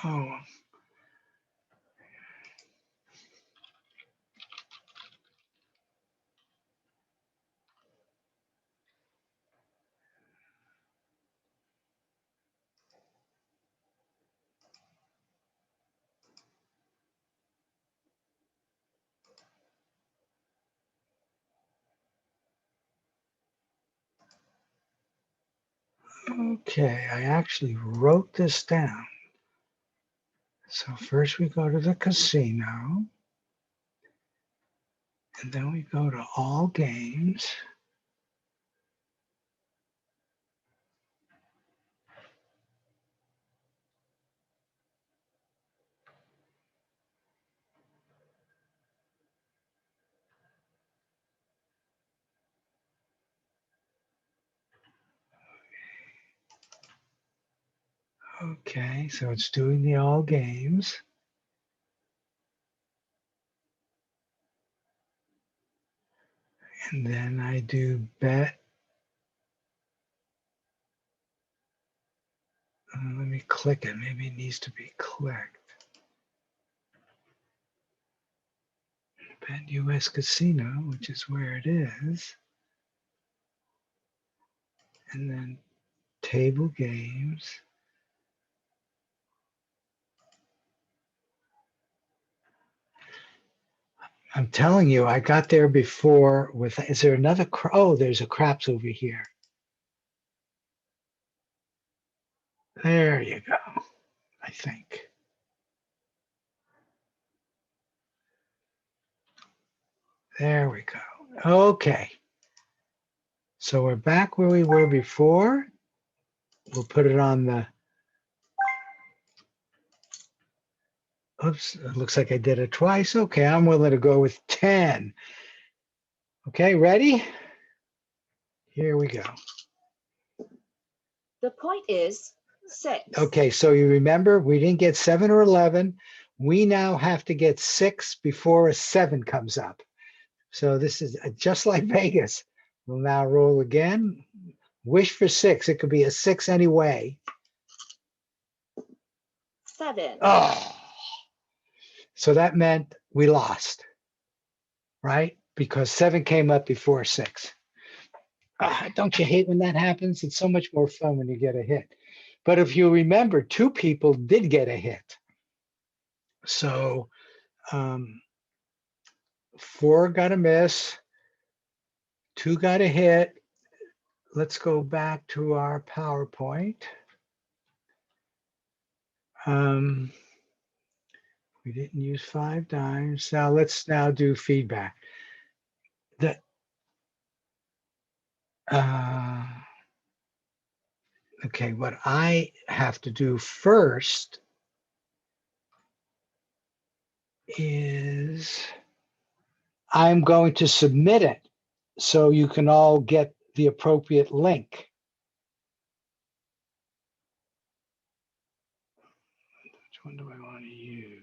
A: oh, okay, I actually wrote this down. So first we go to the casino, and then we go to all games. Okay, so it's doing the all games. And then I do bet. Let me me click it. Maybe it needs to be clicked. Bet US Casino, which is where it is. And then table games. I'm telling you, I got there before with, is there another, oh, there's a craps over here. There you go, I think. There we go. Okay. So we're back where we were before. We'll put it on the, oops, it looks like I did it twice. Okay, I'm willing to go with 10. Okay, ready? Here we go.
E: The point is 6.
A: Okay, so you remember we didn't get 7 or 11. We now have to get 6 before a 7 comes up. So this is just like Vegas. We'll now roll again. Wish for 6. It could be a 6 anyway.
E: 7.
A: Oh, so that meant we lost, right? Because 7 came up before 6. Don't you hate when that happens? It's so much more fun when you get a hit. But if you remember, 2 people did get a hit. So 4 got a miss, 2 got a hit. Let's go back to our PowerPoint. We didn't use 5 dimes. Now let's do feedback. Okay, what I have to do first is I'm going to submit it so you can all get the appropriate link. Which one do I want to use?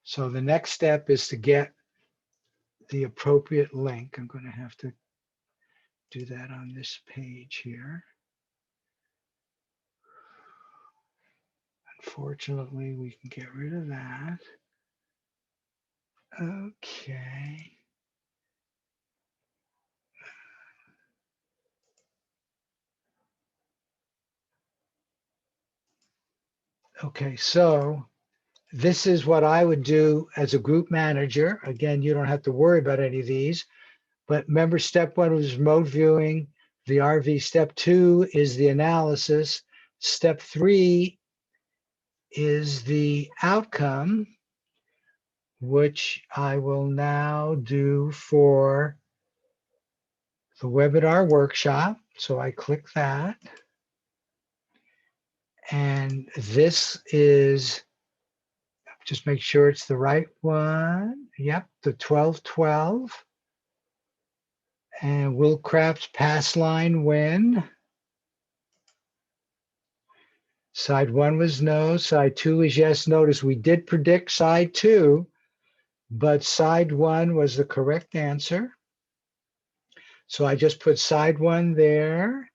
A: So the next step is to get the appropriate link. I'm going to have to do that on this page here. Unfortunately, we can get rid of that. Okay. Okay, so this is what I would do as a group manager. Again, you don't have to worry about any of these, but remember step 1 was remote viewing, the RV. Step 2 is the analysis. Step 3 is the outcome, which I will now do for the webinar workshop. So I click that. And this is, just make sure it's the right one. Yep, the 12-12. And will craps pass line win? Side 1 was no, side 2 is yes. Notice we did predict side 2, but side 1 was the correct answer. So I just put side 1 there.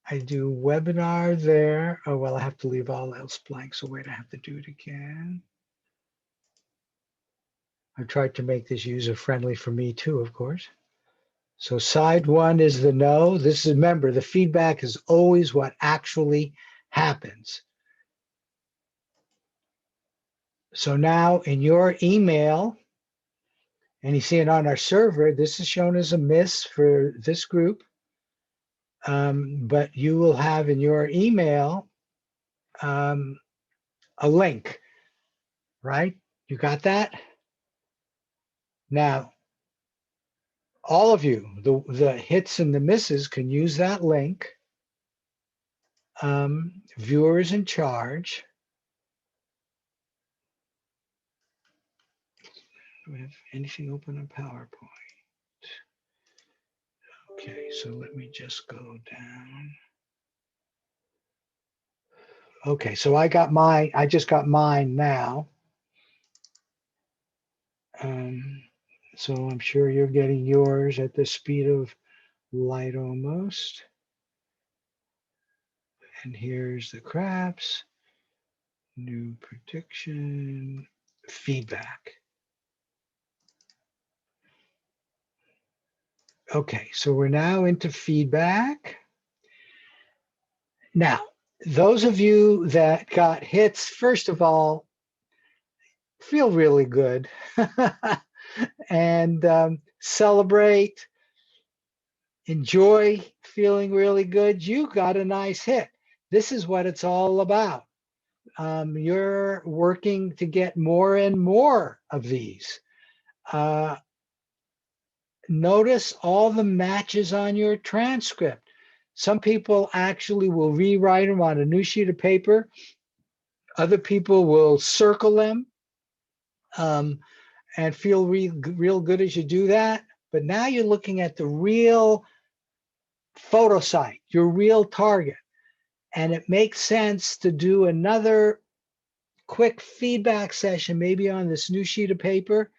A: I do webinar there. Oh, well, I have to leave all else blank. So wait, I have to do it again. I tried to make this user friendly for me too, of course. So side 1 is the no. This is, remember, the feedback is always what actually happens. So now in your email, and you see it on our server, this is shown as a miss for this group. But you will have in your email a link, right? You got that? Now, all of you, the hits and the misses can use that link. Viewers in charge. Do we have anything open on PowerPoint? Okay, so let me just go down. Okay, so I just got mine now. So I'm sure you're getting yours at the speed of light almost. And here's the craps, new prediction, feedback. Okay, so we're now into feedback. Now, those of you that got hits, first of all, feel really good and celebrate, enjoy feeling really good. You got a nice hit. This is what it's all about. You're working to get more and more of these. Notice all the matches on your transcript. Some people actually will rewrite them on a new sheet of paper. Other people will circle them and feel real good as you do that. But now you're looking at the real photo site, your real target. And it makes sense to do another quick feedback session, maybe on this new sheet of paper,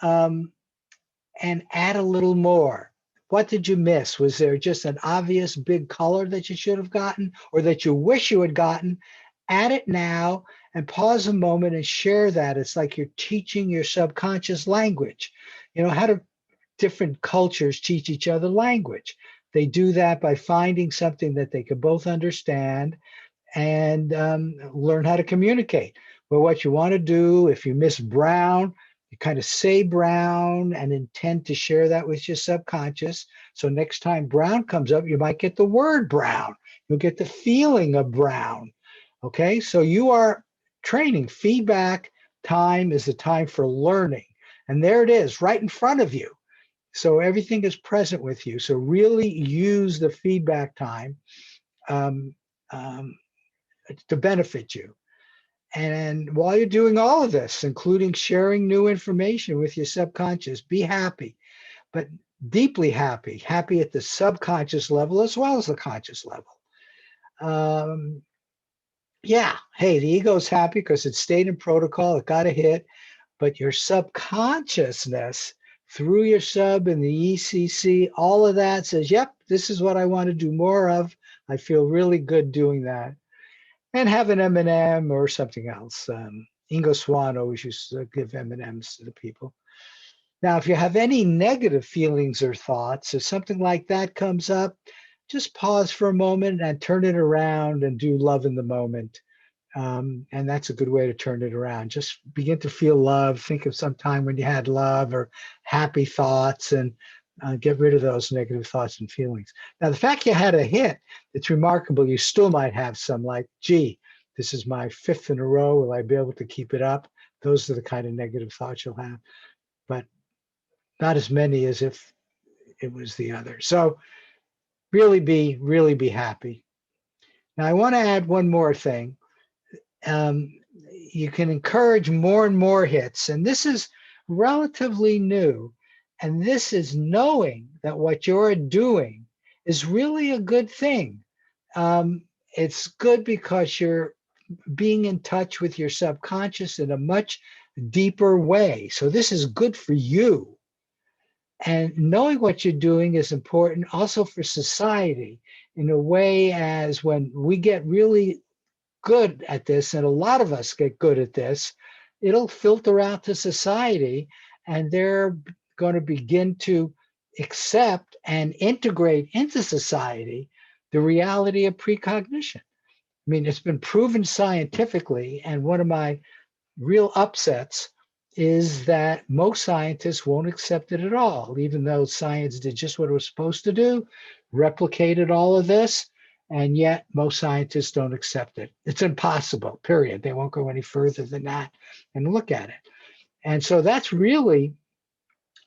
A: and add a little more. What did you miss? Was there just an obvious big color that you should have gotten or that you wish you had gotten? Add it now and pause a moment and share that. It's like you're teaching your subconscious language. You know, how do different cultures teach each other language? They do that by finding something that they can both understand and learn how to communicate. But what you want to do, if you miss brown, you kind of say brown and intend to share that with your subconscious. So next time brown comes up, you might get the word brown. You'll get the feeling of brown. Okay, so you are training. Feedback time is the time for learning. And there it is, right in front of you. So everything is present with you. So really use the feedback time to benefit you. And while you're doing all of this, including sharing new information with your subconscious, be happy, but deeply happy, happy at the subconscious level as well as the conscious level. Yeah, hey, the ego's happy because it stayed in protocol, it got a hit, but your subconsciousness through your sub and the ECC, all of that says, yep, this is what I want to do more of. I feel really good doing that. And have an M&M or something else. Ingo Swann always used to give M&Ms to the people. Now, if you have any negative feelings or thoughts, if something like that comes up, just pause for a moment and turn it around and do love in the moment. And that's a good way to turn it around. Just begin to feel love. Think of some time when you had love or happy thoughts and get rid of those negative thoughts and feelings. Now, the fact you had a hit, it's remarkable. You still might have some like, gee, this is my 5th in a row. Will I be able to keep it up? Those are the kind of negative thoughts you'll have, but not as many as if it was the other. So really be happy. Now, I want to add one more thing. You can encourage more and more hits, and this is relatively new. And this is knowing that what you're doing is really a good thing. It's good because you're being in touch with your subconscious in a much deeper way. So this is good for you. And knowing what you're doing is important also for society in a way as when we get really good at this, and a lot of us get good at this, it'll filter out to society, and they're going to begin to accept and integrate into society the reality of precognition. I mean, it's been proven scientifically, and one of my real upsets is that most scientists won't accept it at all, even though science did just what it was supposed to do, replicated all of this, and yet most scientists don't accept it. It's impossible, period. They won't go any further than that and look at it. And so that's really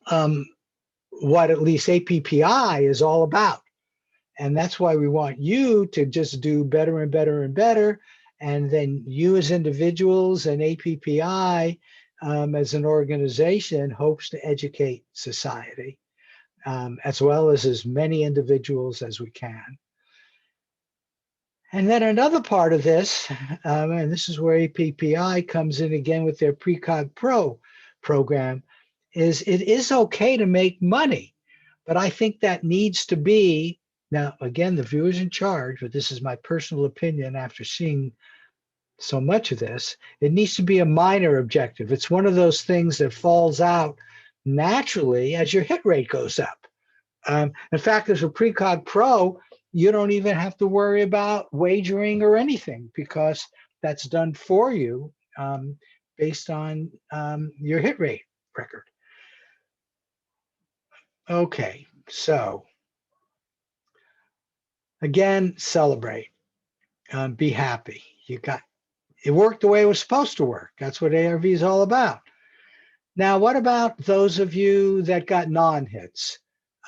A: what at least APPI is all about. And that's why we want you to just do better and better and better. And then you as individuals and APPI as an organization hopes to educate society as well as many individuals as we can. And then another part of this, and this is where APPI comes in again with their Precog Pro program, is it is okay to make money, but I think that needs to be, now again, the viewer's in charge, but this is my personal opinion after seeing so much of this, it needs to be a minor objective. It's one of those things that falls out naturally as your hit rate goes up. In fact, as a precog pro, you don't even have to worry about wagering or anything because that's done for you based on your hit rate record. Okay, so again, celebrate, be happy. It worked the way it was supposed to work. That's what ARV is all about. Now, what about those of you that got non-hits?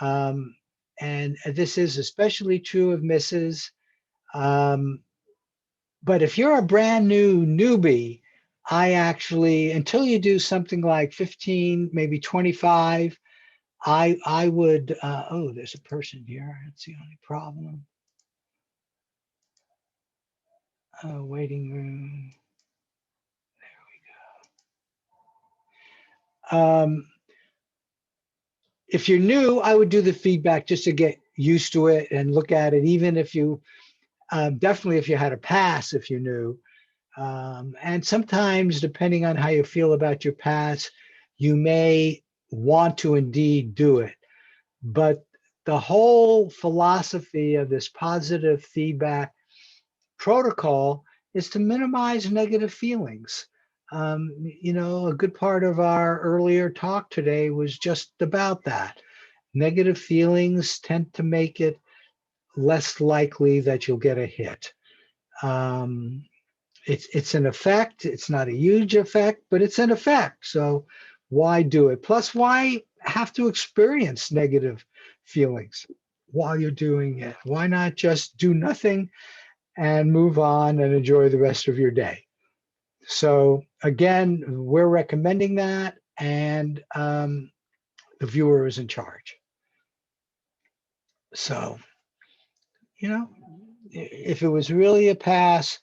A: And this is especially true of misses. But if you're a brand new newbie, I actually, until you do something like 15, maybe 25, I would, oh, there's a person here. That's the only problem. Waiting room. If you're new, I would do the feedback just to get used to it and look at it, even if you, definitely if you had a pass, if you knew. And sometimes, depending on how you feel about your pass, you may want to indeed do it. But the whole philosophy of this positive feedback protocol is to minimize negative feelings. You know, a good part of our earlier talk today was just about that. Negative feelings tend to make it less likely that you'll get a hit. It's an effect. It's not a huge effect, but it's an effect. So why do it? Plus, why have to experience negative feelings while you're doing it? Why not just do nothing and move on and enjoy the rest of your day? So again, we're recommending that, and the viewer is in charge. So, you know, if it was really a pass,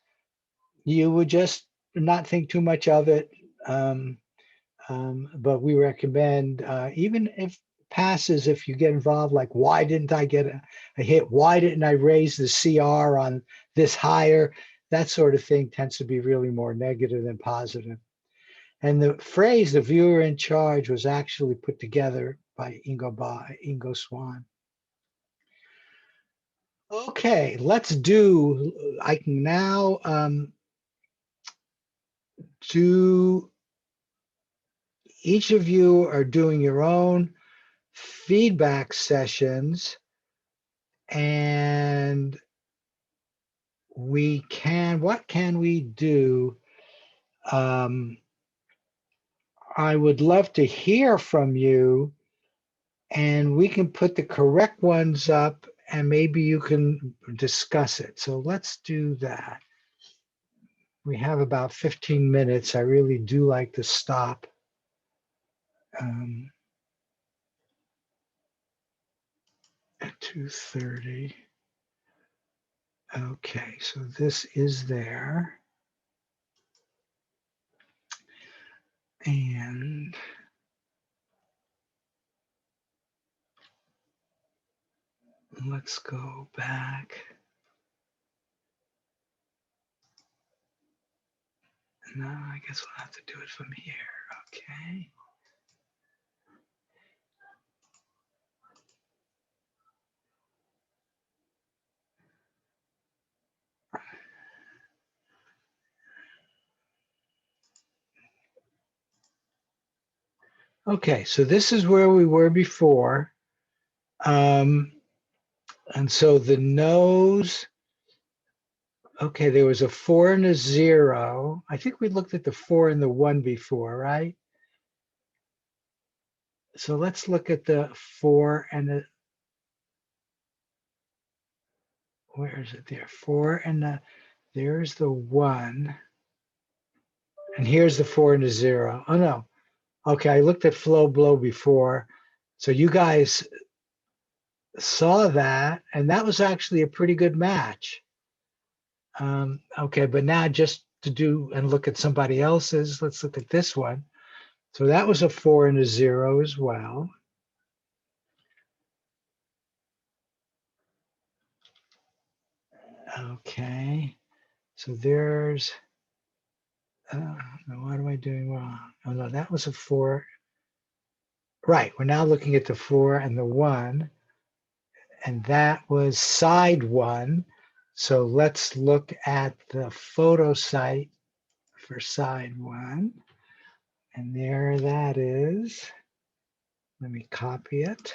A: you would just not think too much of it. But we recommend, even if passes, if you get involved, like, why didn't I get a hit? Why didn't I raise the CR on this higher? That sort of thing tends to be really more negative than positive. And the phrase, the viewer in charge, was actually put together by Ingo Swan. Okay, I can now do, each of you are doing your own feedback sessions, and what can we do? I would love to hear from you, and we can put the correct ones up and maybe you can discuss it. So let's do that. We have about 15 minutes. I really do like to stop. At 2:30. Okay, so this is there. And let's go back. No, I guess we'll have to do it from here. Okay. Okay, so this is where we were before. And so the no's, okay, there was a 4 and a 0. I think we looked at the 4 and the 1 before, right? So let's look at the 4 and the, where is it there? 4 and the, there's the 1. And here's the 4 and the 0. Oh no. Okay, I looked at flow blow before. So you guys saw that, and that was actually a pretty good match. Okay, but now just to do and look at somebody else's, let's look at this one. So that was a 4 and a 0 as well. Okay, so there's, no, what am I doing wrong? Oh no, that was a 4. Right, we're now looking at the 4 and the 1, and that was side 1. So let's look at the photo site for side 1. And there that is. Let me copy it.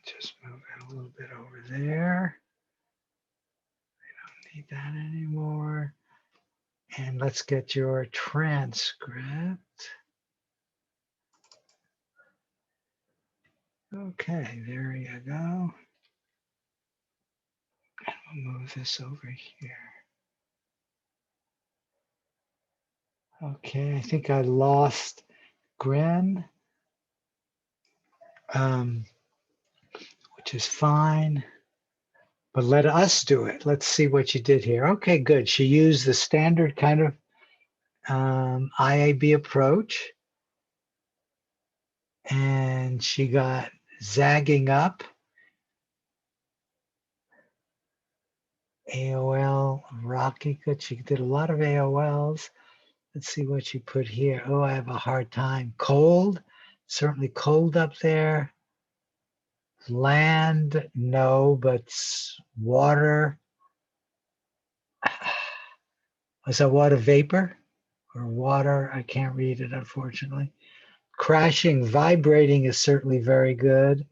A: Just move it a little bit over there. I don't need that anymore. And let's get your transcript. Okay, there you go. And we'll move this over here. Okay, I think I lost Gren, which is fine. But let us do it. Let's see what you did here. Okay, good. She used the standard kind of IAB approach. And she got zagging up. AOL, Rocky, good. She did a lot of AOLs. Let's see what she put here. Oh, I have a hard time. Cold, certainly cold up there. Land, no, but water. Was that water vapor or water? I can't read it, unfortunately. Crashing, vibrating is certainly very good.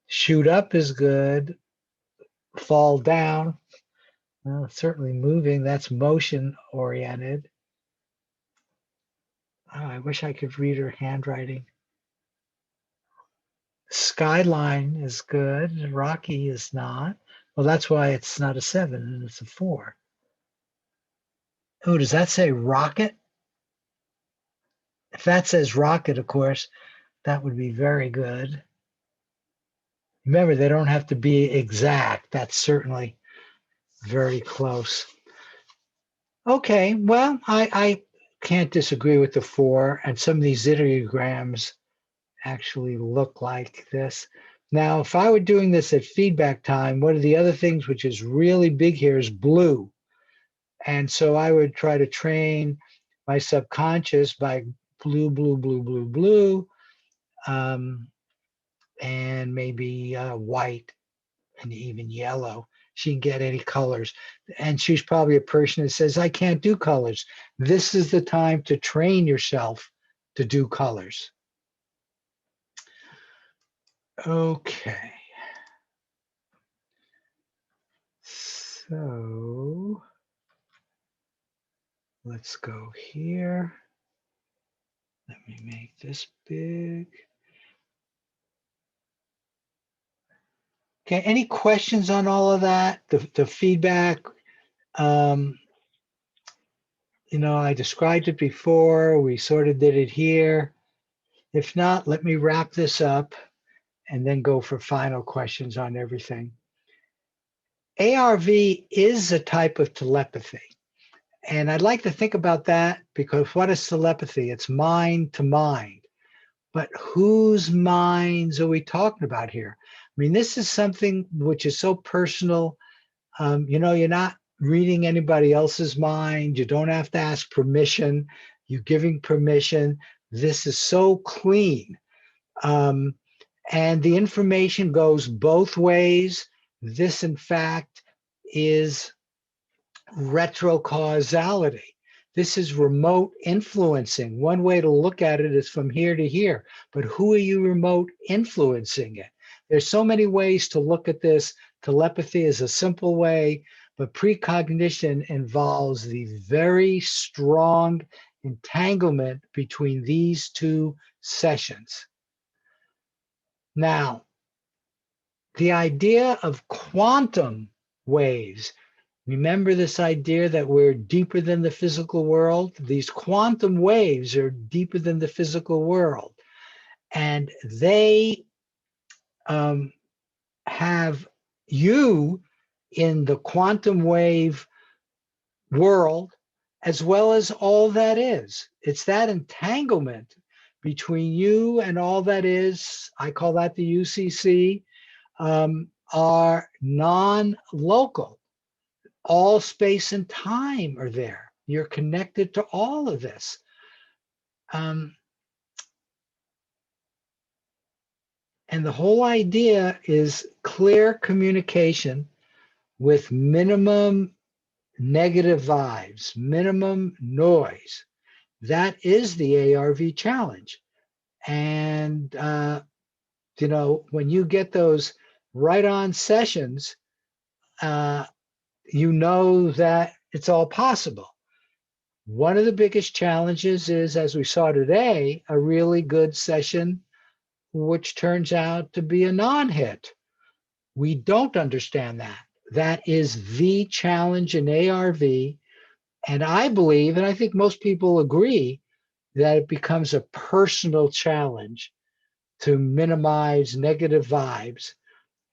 A: Shoot up is good. Fall down. Well, certainly moving, that's motion oriented. Oh, I wish I could read her handwriting. Skyline is good. Rocky is not. Well, that's why it's not a 7 and it's a 4. Oh, does that say rocket? If that says rocket, of course, that would be very good. Remember, they don't have to be exact. That's certainly very close. Okay, well, I can't disagree with the 4, and some of these ideograms actually look like this. Now, if I were doing this at feedback time, one of the other things which is really big here is blue. And so I would try to train my subconscious by blue, blue, blue, blue, blue, and maybe white and even yellow. She can get any colors. And she's probably a person that says, I can't do colors. This is the time to train yourself to do colors. Okay. So let's go here. Let me make this big. Okay, any questions on all of that? The feedback, you know, I described it before. We sort of did it here. If not, let me wrap this up and then go for final questions on everything. ARV is a type of telepathy. And I'd like to think about that because what is telepathy? It's mind to mind. But whose minds are we talking about here? I mean, this is something which is so personal. You know, you're not reading anybody else's mind. You don't have to ask permission. You're giving permission. This is so clean. And the information goes both ways. This, in fact, is retrocausality. This is remote influencing. One way to look at it is from here to here, but who are you remote influencing it? There's so many ways to look at this. Telepathy is a simple way, but precognition involves the very strong entanglement between these two sessions. Now, the idea of quantum waves. Remember this idea that we're deeper than the physical world? These quantum waves are deeper than the physical world. And they have you in the quantum wave world, as well as all that is. It's that entanglement between you and all that is, I call that the UCC, are non-local. All space and time are there. You're connected to all of this. And the whole idea is clear communication with minimum negative vibes, minimum noise. That is the ARV challenge. And, you know, when you get those right on sessions, you know that it's all possible. One of the biggest challenges is, as we saw today, a really good session, which turns out to be a non-hit. We don't understand that. That is the challenge in ARV. And I believe, and I think most people agree, that it becomes a personal challenge to minimize negative vibes.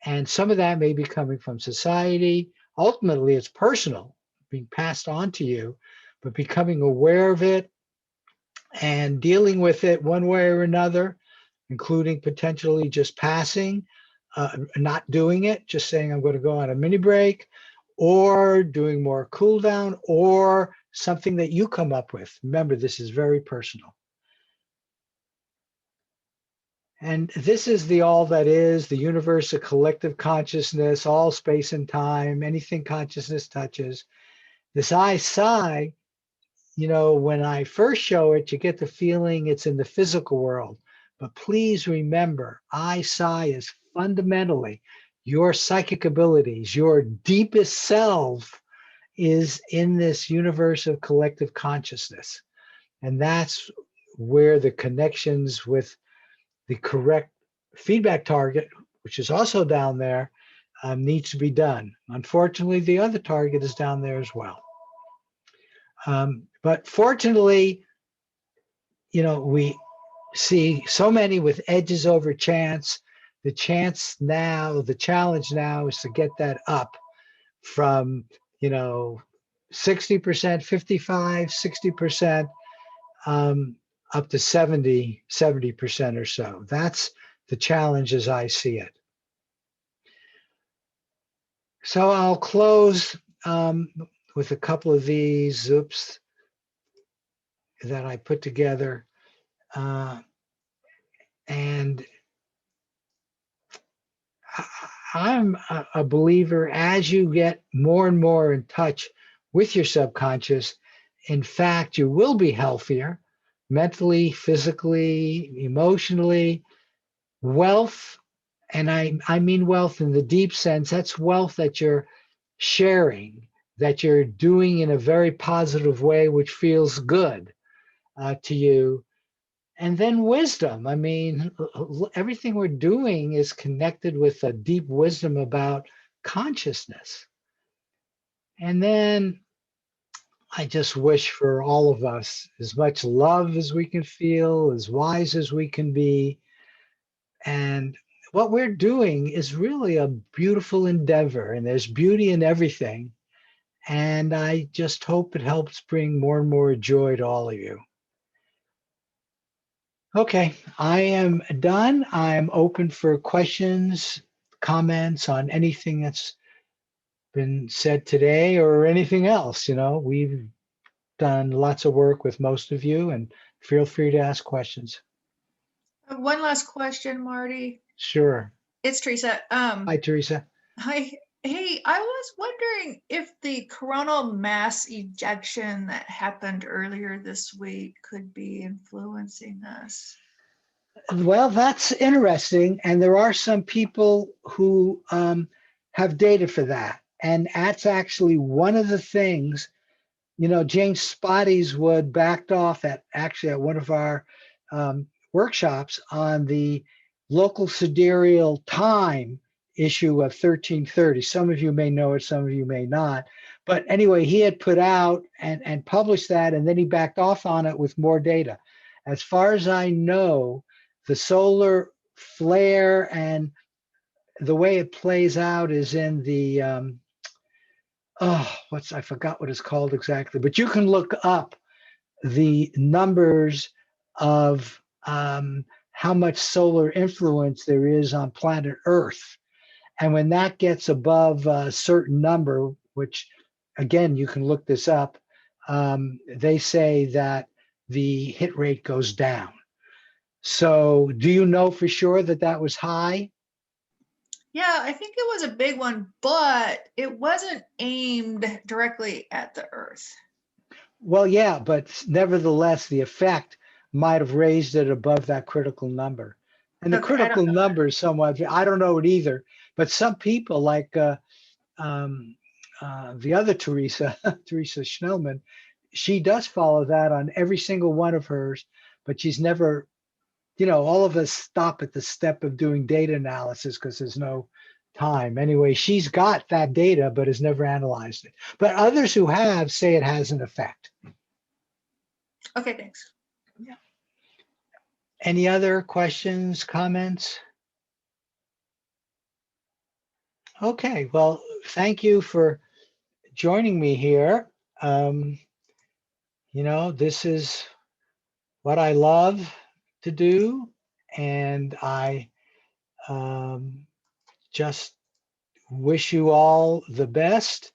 A: And some of that may be coming from society. Ultimately, it's personal, being passed on to you, but becoming aware of it and dealing with it one way or another, including potentially just passing, not doing it, just saying I'm going to go on a mini break, or doing more cool down, or something that you come up with. Remember, this is very personal. And this is the all that is, the universe of collective consciousness, all space and time, anything consciousness touches. This I psi, you know, when I first show it, you get the feeling it's in the physical world. But please remember, I psi is fundamentally your psychic abilities, your deepest self is in this universe of collective consciousness. And that's where the connections with the correct feedback target, which is also down there, needs to be done. Unfortunately, the other target is down there as well. But fortunately, you know, we see so many with edges over chance. The chance now, the challenge now is to get that up from, you know, 60%, 55, 60%, up to 70% or so. That's the challenge as I see it. So I'll close with a couple of these, oops, that I put together. And I'm a believer, as you get more and more in touch with your subconscious, in fact, you will be healthier mentally, physically, emotionally. Wealth, and I mean wealth in the deep sense, that's wealth that you're sharing, that you're doing in a very positive way, which feels good to you. And then wisdom. I mean, everything we're doing is connected with a deep wisdom about consciousness. And then I just wish for all of us as much love as we can feel, as wise as we can be. And what we're doing is really a beautiful endeavor, and there's beauty in everything. And I just hope it helps bring more and more joy to all of you. Okay, I am done. I'm open for questions, comments on anything that's been said today or anything else. You know, we've done lots of work with most of you, and feel free to ask questions.
D: One last question, Marty.
A: Sure.
D: It's Teresa.
A: Hi, Teresa.
D: Hi. Hey, I was wondering if the coronal mass ejection that happened earlier this week could be influencing us.
A: Well, that's interesting. And there are some people who have data for that. And that's actually one of the things, you know, James Spottiswoode backed off at one of our workshops on the local sidereal time issue of 1330. Some of you may know it, some of you may not. But anyway, he had put out and published that, and then he backed off on it with more data. As far as I know, the solar flare and the way it plays out is in the, I forgot what it's called exactly, but you can look up the numbers of how much solar influence there is on planet Earth. And when that gets above a certain number, which again, you can look this up, they say that the hit rate goes down. So do you know for sure that that was high?
D: Yeah, I think it was a big one, but it wasn't aimed directly at the Earth.
A: Well, yeah, but nevertheless, the effect might have raised it above that critical number. And the
D: Okay, I don't
A: critical
D: know.
A: number is somewhat, I don't know it either, but some people like the other Teresa, Teresa Schnellman, she does follow that on every single one of hers, but she's never, all of us stop at the step of doing data analysis because there's no time. Anyway, she's got that data, but has never analyzed it. But others who have say it has an effect.
D: Okay, thanks.
A: Any other questions, comments? Okay, well, thank you for joining me here. This is what I love to do, and I just wish you all the best,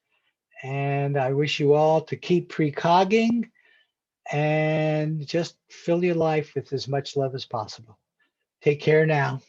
A: and I wish you all to keep precogging and just fill your life with as much love as possible. Take care now.